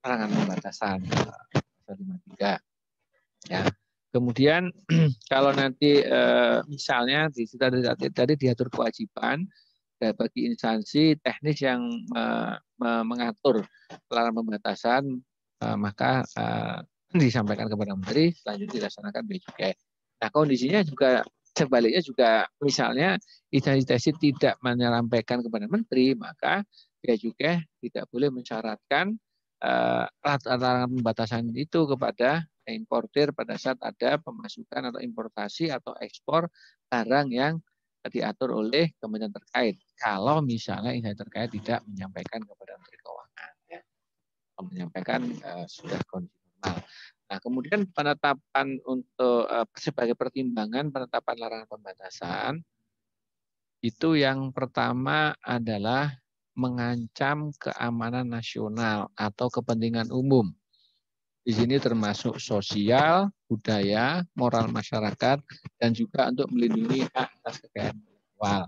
larangan pembatasan pasal 53 ya. Kemudian kalau nanti misalnya di situ tadi diatur kewajiban bagi instansi teknis yang mengatur larangan pembatasan, maka disampaikan kepada Menteri, selanjutnya dilaksanakan Bea Cukai. Nah, kondisinya juga sebaliknya juga misalnya instansi tidak menyampaikan kepada Menteri, maka Bea Cukai tidak boleh mensyaratkan larangan pembatasan itu kepada importir pada saat ada pemasukan atau importasi atau ekspor barang yang diatur oleh kementerian terkait. Kalau misalnya instansi terkait tidak menyampaikan kepada Menteri Keuangan, ya. Menyampaikan sudah kondisi normal. Nah, kemudian penetapan untuk sebagai pertimbangan penetapan larangan pembatasan itu yang pertama adalah mengancam keamanan nasional atau kepentingan umum. Di sini termasuk sosial, budaya, moral masyarakat, dan juga untuk melindungi hak atas kekayaan intelektual.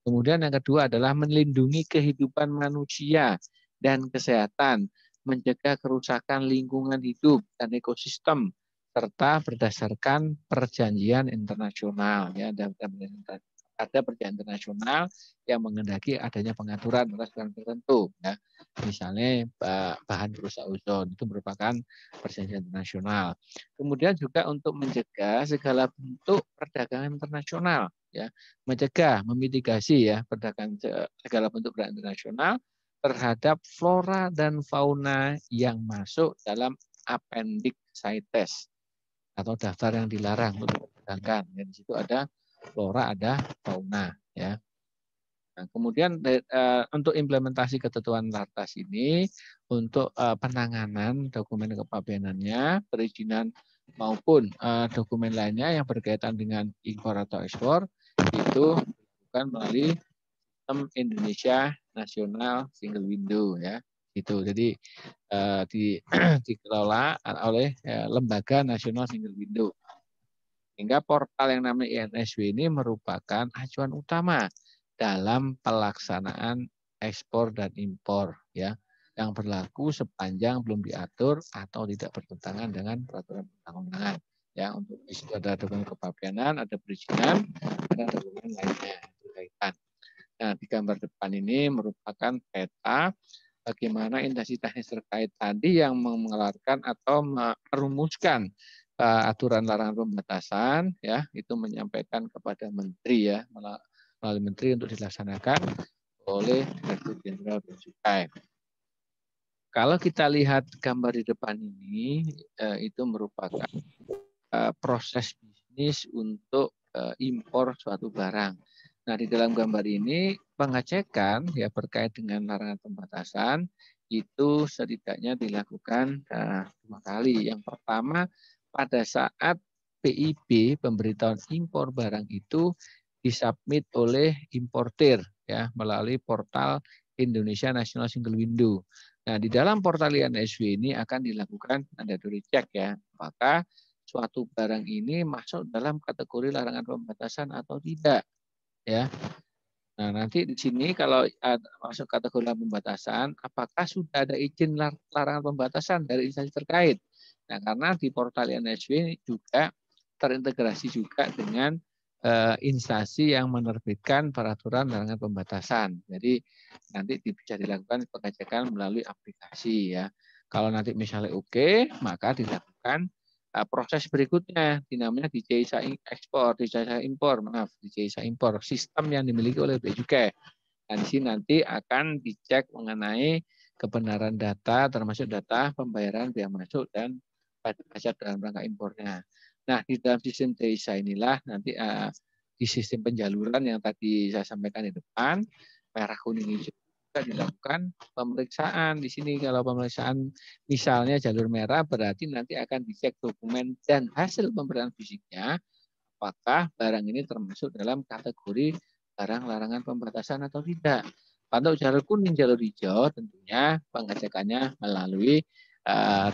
Kemudian yang kedua adalah melindungi kehidupan manusia dan kesehatan, mencegah kerusakan lingkungan hidup dan ekosistem, serta berdasarkan perjanjian internasional. Ya, ada perjanjian internasional yang menghendaki adanya pengaturan atas barang tertentu. Ya. Misalnya bahan perusak ozon itu merupakan perjanjian internasional. Kemudian juga untuk mencegah segala bentuk perdagangan internasional, ya, mencegah, memitigasi ya perdagangan segala bentuk perdagangan internasional terhadap flora dan fauna yang masuk dalam appendix CITES atau daftar yang dilarang untuk diperdagangkan. Ya, di situ ada flora, ada fauna, ya. Nah, kemudian untuk implementasi ketentuan LARTAS ini untuk penanganan dokumen kepabeanannya, perizinan maupun dokumen lainnya yang berkaitan dengan impor atau ekspor itu dilakukan melalui sistem Indonesia Nasional Single Window ya. Itu jadi dikelola oleh Lembaga Nasional Single Window. Sehingga portal yang namanya INSW ini merupakan acuan utama dalam pelaksanaan ekspor dan impor ya yang berlaku sepanjang belum diatur atau tidak bertentangan dengan peraturan perundang-undangan. Ya, untuk di situ ada dokumen kepabeanan, ada perizinan, ada dokumen lainnya berkaitan. Nah, di gambar depan ini merupakan peta bagaimana instansi teknis terkait tadi yang mengeluarkan atau merumuskan aturan larangan pembatasan ya itu menyampaikan kepada menteri ya melalui menteri untuk dilaksanakan oleh Direktur Jenderal Bea Cukai. Kalau kita lihat gambar di depan ini itu merupakan proses bisnis untuk impor suatu barang. Nah, di dalam gambar ini pengecekan ya terkait dengan larangan pembatasan itu setidaknya dilakukan 2 kali. Yang pertama pada saat PIB pemberitahuan impor barang itu disubmit oleh importir ya melalui portal Indonesia National Single Window. Nah, di dalam portal INSW ini akan dilakukan mandatory check ya. Apakah suatu barang ini masuk dalam kategori larangan pembatasan atau tidak ya. Nah, nanti di sini kalau masuk kategori larangan pembatasan, apakah sudah ada izin larangan pembatasan dari instansi terkait? Nah, karena di portal INSW juga terintegrasi juga dengan instansi yang menerbitkan peraturan larangan pembatasan. Jadi nanti bisa dilakukan pengecekan melalui aplikasi ya. Kalau nanti misalnya oke, maka dilakukan proses berikutnya dinamanya DJISA ekspor, DJISA impor, DJISA impor, sistem yang dimiliki oleh Bea Cukai. Dan di sini nanti akan dicek mengenai kebenaran data, termasuk data pembayaran biaya masuk dan pajak dalam rangka impornya. Nah, di dalam sistem DJISA inilah nanti di sistem penjaluran yang tadi saya sampaikan di depan, merah kuning hijau juga dilakukan pemeriksaan. Di sini kalau pemeriksaan misalnya jalur merah berarti nanti akan dicek dokumen dan hasil pemberian fisiknya apakah barang ini termasuk dalam kategori barang larangan pembatasan atau tidak. Untuk jalur kuning, jalur hijau tentunya pengecekannya melalui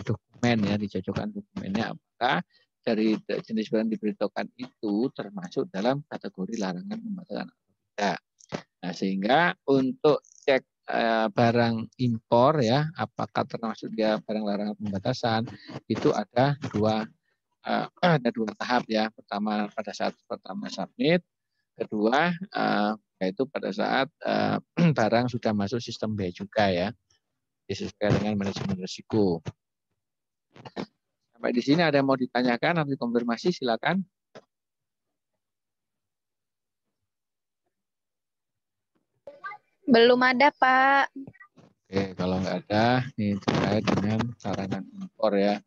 dokumen ya, dicocokkan dokumennya apakah dari jenis barang diberitahukan itu termasuk dalam kategori larangan pembatasan atau tidak. Nah, sehingga untuk cek barang impor ya, apakah termasuk dia barang larangan pembatasan, itu ada ada dua tahap ya. Pertama pada saat pertama submit, kedua yaitu pada saat barang sudah masuk sistem B juga ya, disesuaikan dengan manajemen risiko. Sampai di sini ada yang mau ditanyakan atau dikonfirmasi, silakan. Belum ada, Pak. Oke, kalau nggak ada, ini terkait dengan larangan impor ya.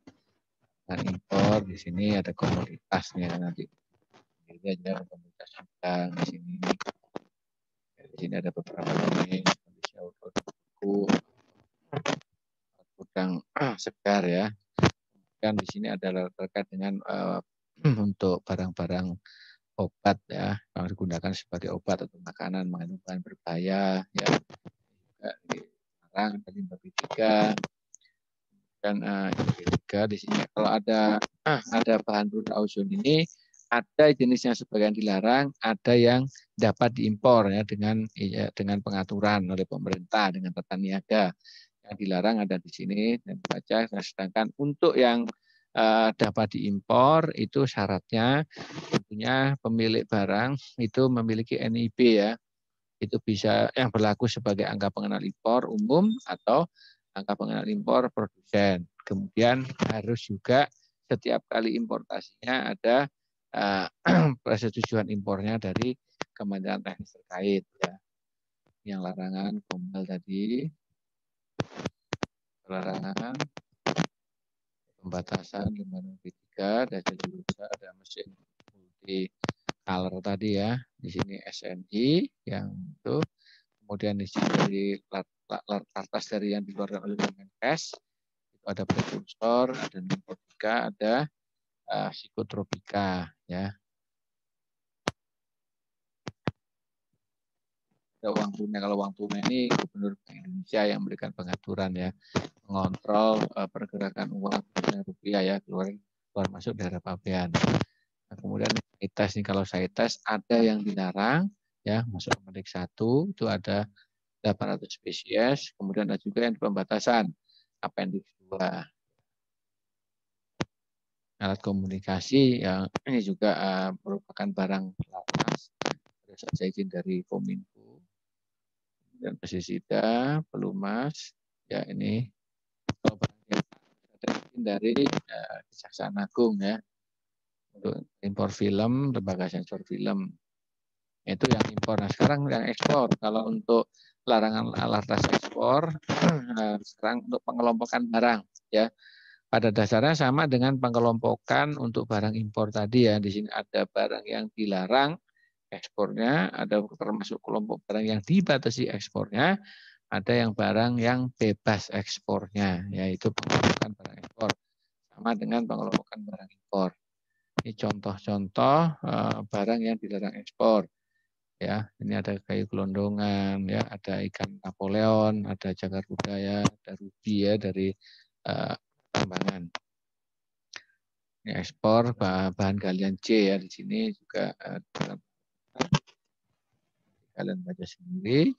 Larangan impor di sini ada komoditasnya nanti. Jadi aja komoditas sedang di sini. Di sini ada beberapa jenis kondisi auto buku, udang segar ya. Dan di sini adalah terkait dengan untuk barang-barang obat ya, yang digunakan sebagai obat atau makanan mengandung bahan berbahaya ya. Juga dilarang dari limbah B3 dan B3 di sini kalau ada bahan produk ozon ini ada jenisnya sebagian dilarang, ada yang dapat diimpor ya dengan pengaturan oleh pemerintah dengan tata niaga. Yang dilarang ada di sini dan baca. Sedangkan untuk yang dapat diimpor itu syaratnya tentunya pemilik barang itu memiliki NIB ya. Itu bisa yang berlaku sebagai angka pengenal impor umum atau angka pengenal impor produsen. Kemudian harus juga setiap kali importasinya ada persetujuan impornya dari Kementerian Teknis terkait ya. Yang larangan komunal tadi, larangan pembatasan limbah B3 dan juga ada mesin multi color tadi ya. Di sini SNI yang itu, kemudian di sini dari atas dari yang dikeluarkan oleh Kemenkes itu ada prekursor, ada narkotika, ada psikotropika ya. Ada uang tunai. Kalau uang tunai ini Gubernur Bank Indonesia yang memberikan pengaturan ya, mengontrol pergerakan uang rupiah ya keluar masuk daerah pabean. Nah, kemudian tes nih, kalau saya tes ada yang dilarang ya masuk Permendik 1 itu ada 800 spesies, kemudian ada juga yang di pembatasan Appendix 2. Alat komunikasi yang ini juga merupakan barang laras, ada saja izin dari Kominfo. Dan pestisida, pelumas, ya ini ada izin dari Kejaksaan Agung ya untuk impor film, lembaga sensor film. Itu yang impor. Nah sekarang yang ekspor. Kalau untuk larangan alat ekspor, sekarang untuk pengelompokan barang ya. Pada dasarnya sama dengan pengelompokan untuk barang impor tadi ya. Di sini ada barang yang dilarang ekspornya, ada termasuk kelompok barang yang dibatasi ekspornya, ada yang barang yang bebas ekspornya, yaitu pengelompokan barang ekspor. Sama dengan pengelompokan barang impor. Ini contoh-contoh barang yang dilarang ekspor. Ya, ini ada kayu gelondongan, ya, ada ikan Napoleon, ada cagar budaya, ada rubi ya dari tambangan. Ini ekspor bahan galian C ya, di sini juga kalian baca sendiri.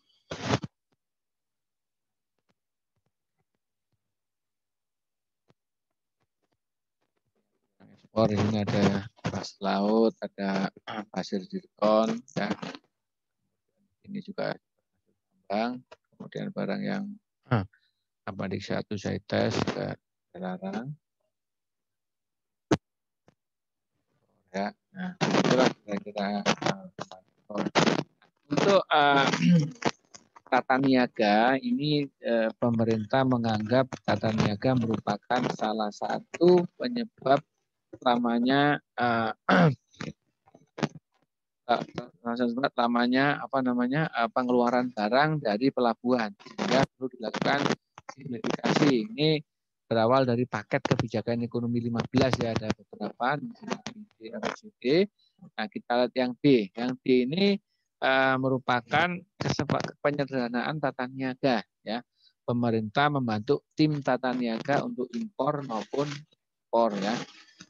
Ekspor ini ada pas laut, ada pasir zirkon, ya. Ini juga tambang. Kemudian barang yang Appendix 1 saya tes juga dilarang. Ya, nah itulah kira-kira untuk tata niaga ini pemerintah menganggap tata niaga merupakan salah satu penyebab lamanya pengeluaran barang dari pelabuhan, sehingga perlu dilakukan simplifikasi. Ini berawal dari paket kebijakan ekonomi 15 ya, ada beberapa di ABCD Nah, kita lihat yang D. Yang D ini merupakan penyederhanaan tata niaga, ya. Pemerintah membantu tim tata niaga untuk impor maupun ekspor, ya,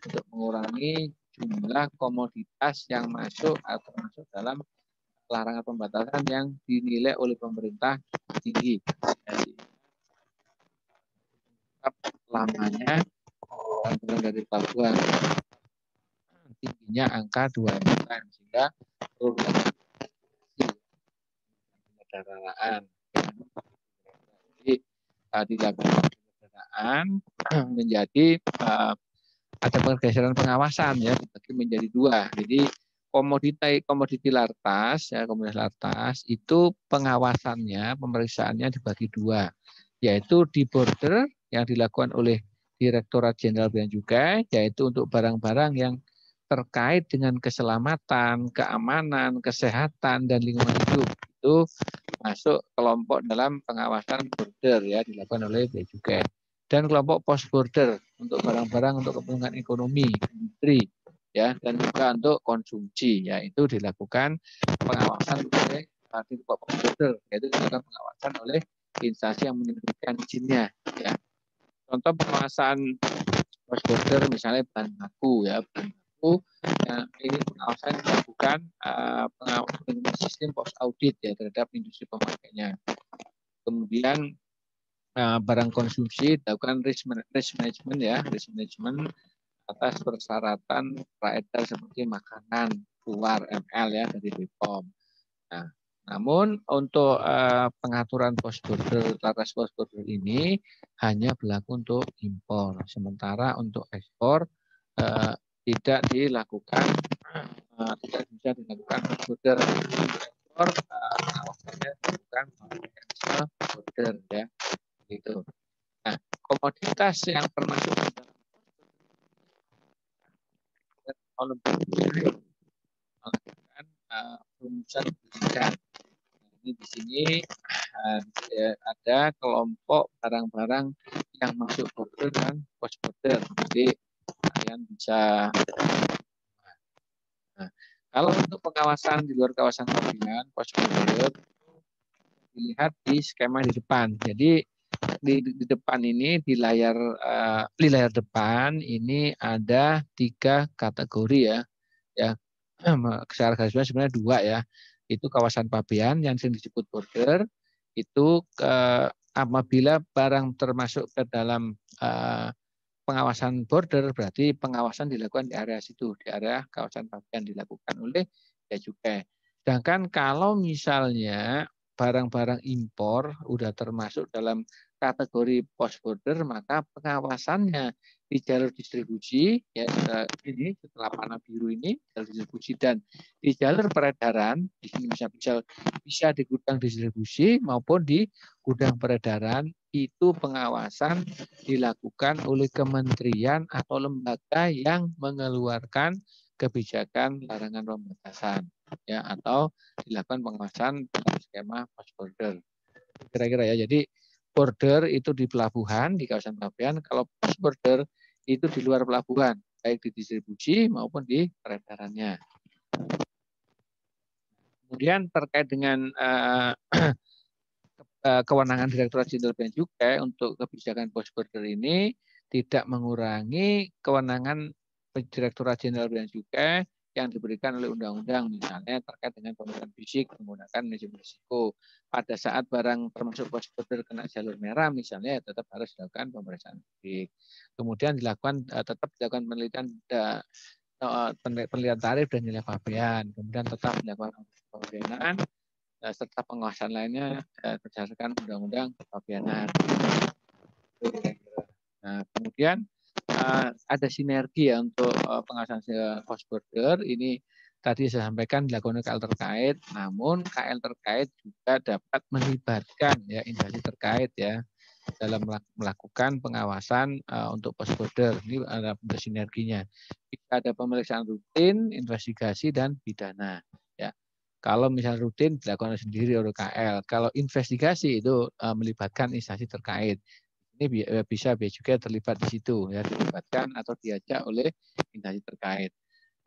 untuk mengurangi jumlah komoditas yang masuk atau masuk dalam larangan pembatasan yang dinilai oleh pemerintah tinggi. Jadi, lamanya dari pelabuhan tingginya angka 2 bulan sehingga perlu kendaraan. Jadi dilakukan kendaraan menjadi ada pergeseran pengawasan, ya, dibagi menjadi dua. Jadi komoditi lartas, ya, komoditas lartas itu pengawasannya, pemeriksaannya dibagi dua, yaitu di border yang dilakukan oleh Direktorat Jenderal Bea dan Cukai, yaitu untuk barang-barang yang terkait dengan keselamatan, keamanan, kesehatan, dan lingkungan hidup. Itu masuk kelompok dalam pengawasan border, ya, dilakukan oleh Bea Cukai. Dan kelompok post border untuk barang-barang untuk kepentingan ekonomi, industri, ya, dan juga untuk konsumsi, yaitu dilakukan pengawasan oleh kelompok post border, yaitu dilakukan pengawasan oleh instansi yang menerbitkan izinnya, ya. Contoh pengawasan post border misalnya bahan baku, ya, bahan baku, ya, ini pengawasan dilakukan dengan sistem post audit, ya, terhadap industri pemakainya. Kemudian barang konsumsi dilakukan risk management, ya, risk management atas persyaratan beredar seperti makanan keluar ML, ya, dari BPOM. Nah, namun untuk pengaturan post border, laras post border ini hanya berlaku untuk impor, sementara untuk ekspor tidak dilakukan, tidak bisa dilakukan post border. Ekspor pengawasannya dilakukan mekanisme border, ya, gitu. Nah, komoditas yang termasuk melakukan rumusan pendidikan. Ini di sini ada kelompok barang-barang yang masuk border dan post border. Jadi kalian bisa. Nah, kalau untuk pengawasan di luar kawasan pabean, post border, dilihat di skema di depan. Jadi di depan ini di layar depan ini ada 3 kategori, ya. Ya, secara garis besar sebenarnya 2, ya. Itu kawasan pabean yang sering disebut border. Itu apabila barang termasuk ke dalam pengawasan border, berarti pengawasan dilakukan di area situ, di area kawasan pabean dilakukan oleh Bea Cukai. Sedangkan kalau misalnya barang-barang impor udah termasuk dalam kategori post border, maka pengawasannya di jalur distribusi, ya, ini setelah panah biru ini jalur distribusi, dan di jalur peredaran di sini bisa di gudang distribusi maupun di gudang peredaran, itu pengawasan dilakukan oleh kementerian atau lembaga yang mengeluarkan kebijakan larangan pembatasan, ya, atau dilakukan pengawasan dalam skema post border. Kira-kira, ya. Jadi border itu di pelabuhan, di kawasan pabean. Kalau post border itu di luar pelabuhan, baik di distribusi maupun di peredarannya. Kemudian terkait dengan kewenangan Direktorat Jenderal Bea dan Cukai untuk kebijakan post border ini tidak mengurangi kewenangan Direktorat Jenderal Bea dan Cukai yang diberikan oleh undang-undang, misalnya terkait dengan pemeriksaan fisik menggunakan manajemen risiko. Pada saat barang termasuk post border kena jalur merah, misalnya, tetap harus dilakukan pemeriksaan fisik. Kemudian tetap dilakukan penelitian tarif dan nilai pabean. Kemudian tetap dilakukan pabeanan serta pengawasan lainnya berdasarkan undang-undang kepabeanan. Nah, kemudian ada sinergi, ya, untuk pengawasan post border. Ini tadi saya sampaikan dilakukan KL terkait, namun KL terkait juga dapat melibatkan, ya, instansi terkait, ya, dalam melakukan pengawasan untuk post border. Ini ada sinerginya. Bisa ada pemeriksaan rutin, investigasi, dan pidana, ya. Kalau misalnya rutin dilakukan sendiri oleh KL. Kalau investigasi itu melibatkan instansi terkait. Ini bisa juga terlibat di situ, ya, dilibatkan atau diajak oleh instansi terkait.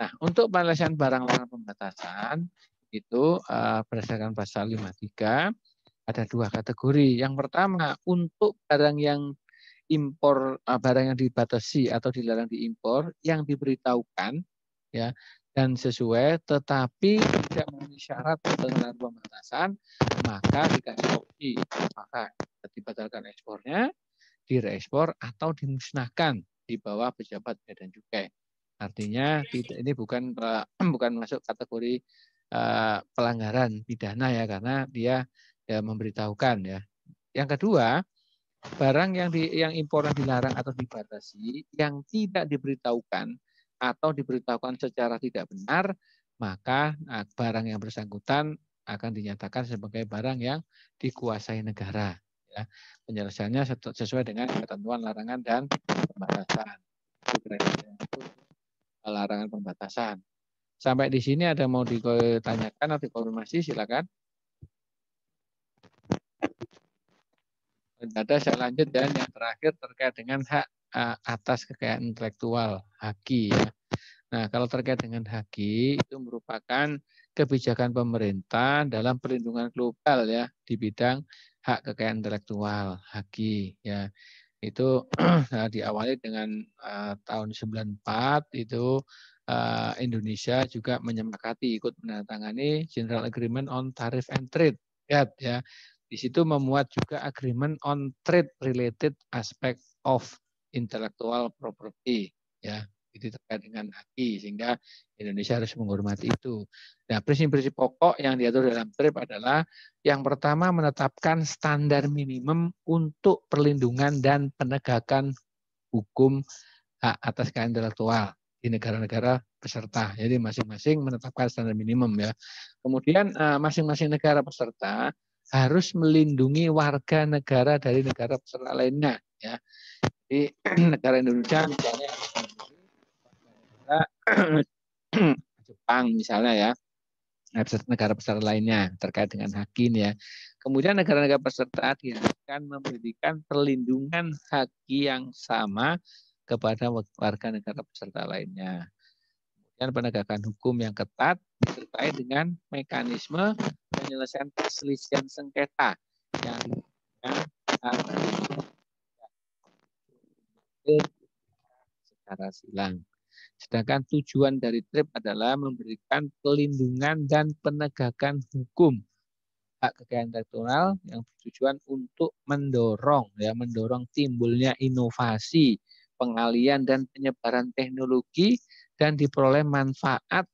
Nah, untuk penyelesaian barang larangan pembatasan itu berdasarkan pasal 53 ada dua kategori. Yang pertama, untuk barang yang impor, barang yang dibatasi atau dilarang diimpor yang diberitahukan ya dan sesuai, tetapi tidak memenuhi syarat pelanggaran pembatasan, maka dikasih opsi apakah dibatalkan ekspornya, direekspor atau dimusnahkan di bawah pejabat bea dan cukai. Artinya ini bukan bukan masuk kategori pelanggaran pidana ya, karena dia ya memberitahukan ya. Yang kedua, barang yang impor dilarang atau dibatasi yang tidak diberitahukan atau diberitahukan secara tidak benar, maka barang yang bersangkutan akan dinyatakan sebagai barang yang dikuasai negara. Ya. Penyelesaiannya sesuai dengan ketentuan larangan dan pembatasan. Itu larangan pembatasan. Sampai di sini ada mau ditanyakan atau dikonfirmasi, silakan. Ada saya lanjut dan yang terakhir terkait dengan hak atas kekayaan intelektual, HAKI ya. Nah, kalau terkait dengan HAKI itu merupakan kebijakan pemerintah dalam perlindungan global ya di bidang hak kekayaan intelektual, HAKI ya. Itu diawali dengan tahun 94 itu Indonesia juga menyepakati ikut menandatangani General Agreement on Tariff and Trade ya. Di situ memuat juga agreement on trade related aspect of intellectual property ya. Itu terkait dengan HAKI sehingga Indonesia harus menghormati itu. Nah, prinsip-prinsip pokok yang diatur dalam TRIP adalah yang pertama menetapkan standar minimum untuk perlindungan dan penegakan hukum hak atas kekayaan intelektual di negara-negara peserta. Jadi masing-masing menetapkan standar minimum ya. Kemudian masing-masing negara peserta harus melindungi warga negara dari negara peserta lainnya ya. Di negara Indonesia misalnya Jepang misalnya ya, negara peserta lainnya terkait dengan HAKI ya. Kemudian negara-negara peserta diharuskan memberikan perlindungan HAKI yang sama kepada warga negara peserta lainnya. Dan penegakan hukum yang ketat disertai dengan mekanisme penyelesaian perselisihan sengketa yang secara silang. Sedangkan tujuan dari TRIP adalah memberikan pelindungan dan penegakan hukum hak kekayaan intelektual yang bertujuan untuk mendorong timbulnya inovasi, pengalian dan penyebaran teknologi dan diperoleh manfaat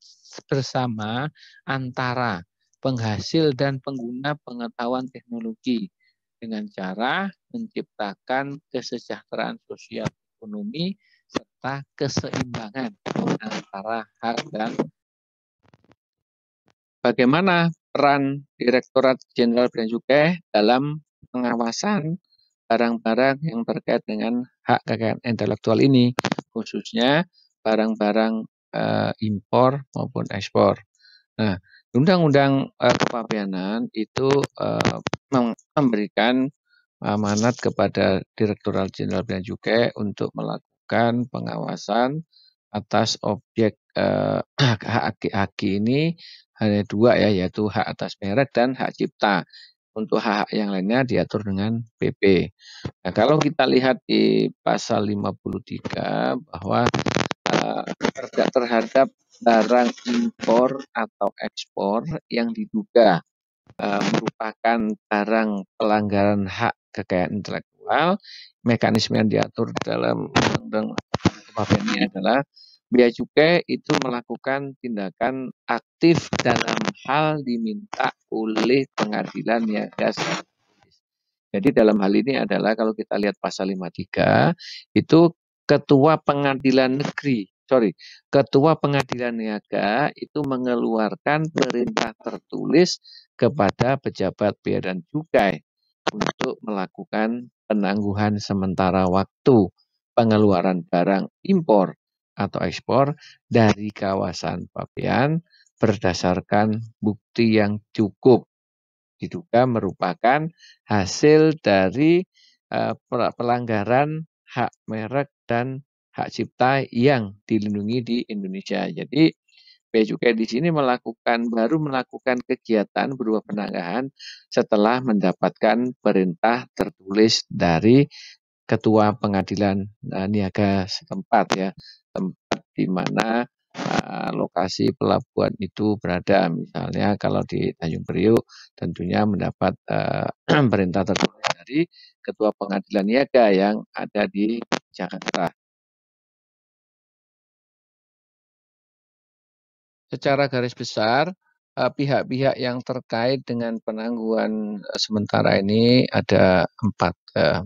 bersama antara penghasil dan pengguna pengetahuan teknologi dengan cara menciptakan kesejahteraan sosial ekonomi serta keseimbangan antara hak dan bagaimana peran Direktorat Jenderal Bea dan Cukai dalam pengawasan barang-barang yang terkait dengan hak kekayaan intelektual ini, khususnya barang-barang impor maupun ekspor. Nah, Undang-Undang Kepabeanan itu memberikan amanat kepada Direktorat Jenderal Bea dan Cukai untuk melakukan pengawasan atas objek hak ini hanya dua ya, yaitu hak atas merek dan hak cipta. Untuk hak yang lainnya diatur dengan PP. Nah, kalau kita lihat di pasal 53 bahwa terhadap barang impor atau ekspor yang diduga merupakan barang pelanggaran hak kekayaan intelektual, mekanisme yang diatur dalam Undang-Undang Kepabeanan ini adalah Bea Cukai itu melakukan tindakan aktif dalam hal diminta oleh pengadilan niaga. Jadi dalam hal ini adalah kalau kita lihat pasal 53 itu ketua pengadilan niaga itu mengeluarkan perintah tertulis kepada pejabat bea dan cukai untuk melakukan penangguhan sementara waktu pengeluaran barang impor atau ekspor dari kawasan pabean berdasarkan bukti yang cukup diduga merupakan hasil dari pelanggaran hak merek dan hak cipta yang dilindungi di Indonesia. Jadi Bea Cukai di sini baru melakukan kegiatan berupa penanggahan setelah mendapatkan perintah tertulis dari Ketua Pengadilan Niaga setempat ya, tempat di mana lokasi pelabuhan itu berada. Misalnya kalau di Tanjung Priuk tentunya mendapat perintah tertulis dari Ketua Pengadilan Niaga yang ada di Jakarta. Secara garis besar, pihak-pihak yang terkait dengan penangguhan sementara ini ada empat.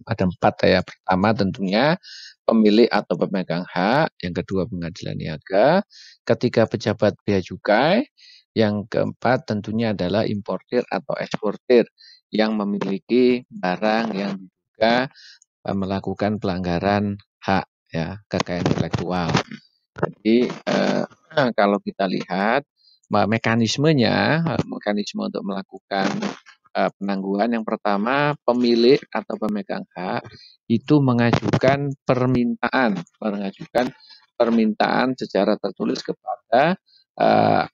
Ada empat ya. Pertama tentunya pemilik atau pemegang hak, yang kedua pengadilan niaga, ketiga pejabat bea cukai, yang keempat tentunya adalah importir atau eksportir yang memiliki barang yang diduga melakukan pelanggaran hak ya kekayaan intelektual. Jadi kalau kita lihat mekanisme untuk melakukan penangguhan yang pertama pemilik atau pemegang hak itu mengajukan permintaan secara tertulis kepada uh,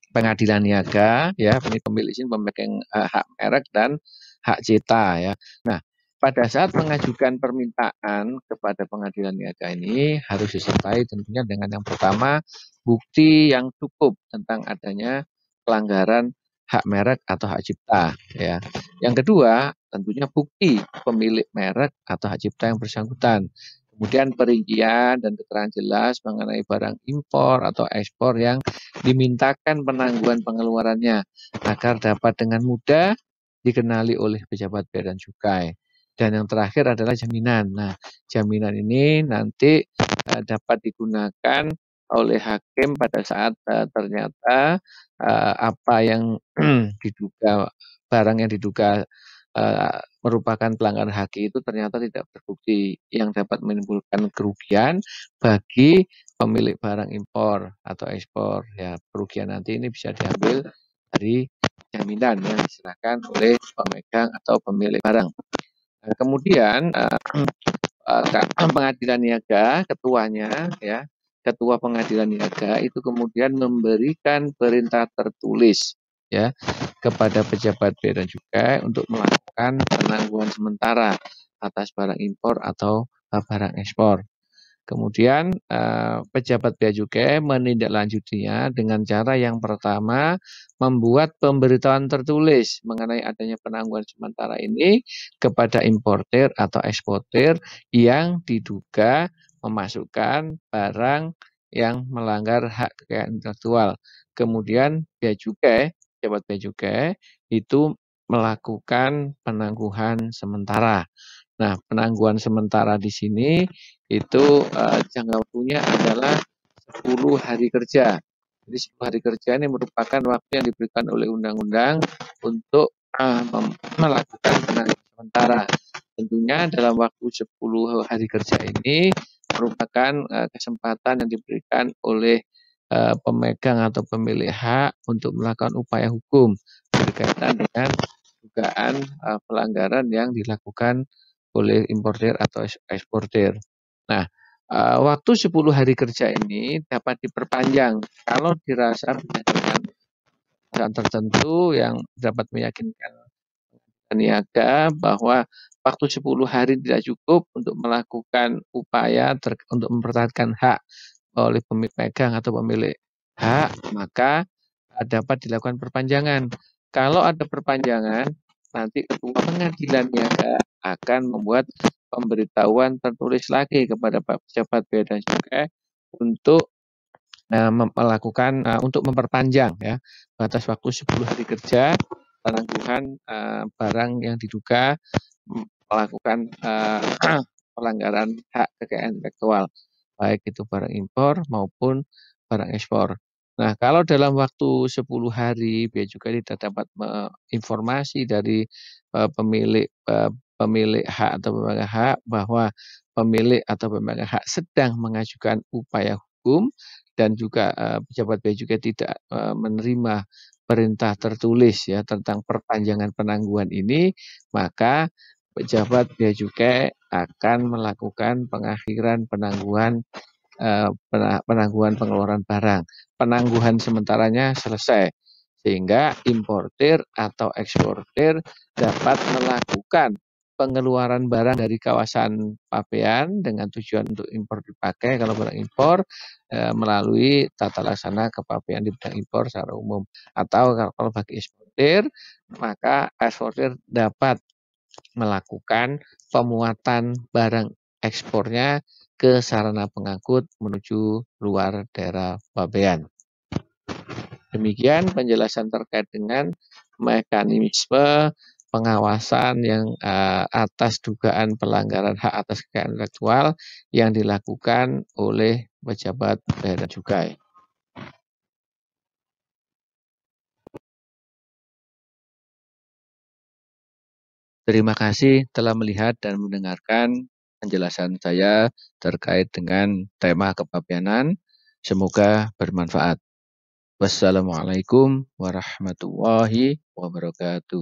pengadilan niaga ya ini pemilik izin pemegang hak merek dan hak cipta ya. Nah, pada saat mengajukan permintaan kepada pengadilan niaga ini harus disertai tentunya dengan yang pertama bukti yang cukup tentang adanya pelanggaran hak merek atau hak cipta ya. Yang kedua, tentunya bukti pemilik merek atau hak cipta yang bersangkutan. Kemudian perincian dan keterangan jelas mengenai barang impor atau ekspor yang dimintakan penangguhan pengeluarannya agar dapat dengan mudah dikenali oleh pejabat bea dan cukai. Dan yang terakhir adalah jaminan. Nah, jaminan ini nanti dapat digunakan oleh hakim pada saat ternyata apa yang diduga barang yang diduga merupakan pelanggaran HQ itu ternyata tidak terbukti yang dapat menimbulkan kerugian bagi pemilik barang impor atau ekspor. Ya, kerugian nanti ini bisa diambil dari jaminan yang diserahkan oleh pemegang atau pemilik barang. Nah, kemudian pengadilan niaga, ketuanya ya, ketua pengadilan niaga itu kemudian memberikan perintah tertulis ya kepada pejabat bea dan cukai untuk melakukan penangguhan sementara atas barang impor atau barang ekspor. Kemudian pejabat bea cukai menindaklanjutinya dengan cara yang pertama membuat pemberitahuan tertulis mengenai adanya penangguhan sementara ini kepada importir atau eksportir yang diduga memasukkan barang yang melanggar hak kekayaan intelektual. Kemudian bea cukai, pejabat bea cukai itu melakukan penangguhan sementara. Nah, penangguhan sementara di sini itu jangka waktunya adalah 10 hari kerja. Jadi 10 hari kerja ini merupakan waktu yang diberikan oleh undang-undang untuk melakukan penangguhan sementara. Tentunya dalam waktu 10 hari kerja ini merupakan kesempatan yang diberikan oleh pemegang atau pemilik hak untuk melakukan upaya hukum berkaitan dengan dugaan pelanggaran yang dilakukan oleh importir atau eksportir. Nah, waktu 10 hari kerja ini dapat diperpanjang kalau dirasa berdasarkan alasan tertentu yang dapat meyakinkan niaga bahwa waktu 10 hari tidak cukup untuk melakukan upaya untuk mempertahankan hak oleh pemegang atau pemilik hak, maka dapat dilakukan perpanjangan. Kalau ada perpanjangan, nanti ketua pengadilan niaga akan membuat pemberitahuan tertulis lagi kepada pejabat bea dan cukai untuk melakukan untuk memperpanjang ya batas waktu 10 hari kerja penangguhan barang yang diduga melakukan pelanggaran hak kekayaan intelektual baik itu barang impor maupun barang ekspor. Nah, kalau dalam waktu 10 hari bea cukai tidak dapat informasi dari pemilik hak atau pemegang hak bahwa pemilik atau pemegang hak sedang mengajukan upaya hukum dan juga pejabat bea cukai tidak menerima perintah tertulis ya tentang perpanjangan penangguhan ini, maka pejabat bea cukai akan melakukan pengakhiran penangguhan penangguhan pengeluaran barang. Penangguhan sementaranya selesai, sehingga importir atau eksportir dapat melakukan pengeluaran barang dari kawasan pabean dengan tujuan untuk impor dipakai kalau barang impor melalui tata laksana kepabean di bidang impor secara umum. Atau kalau bagi eksportir, maka eksportir dapat melakukan pemuatan barang ekspornya ke sarana pengangkut menuju luar daerah pabean. Demikian penjelasan terkait dengan mekanisme pengawasan yang atas dugaan pelanggaran hak atas kekayaan intelektual yang dilakukan oleh pejabat bea dan cukai. Terima kasih telah melihat dan mendengarkan penjelasan saya terkait dengan tema kepabeanan. Semoga bermanfaat. Wassalamualaikum warahmatullahi wabarakatuh.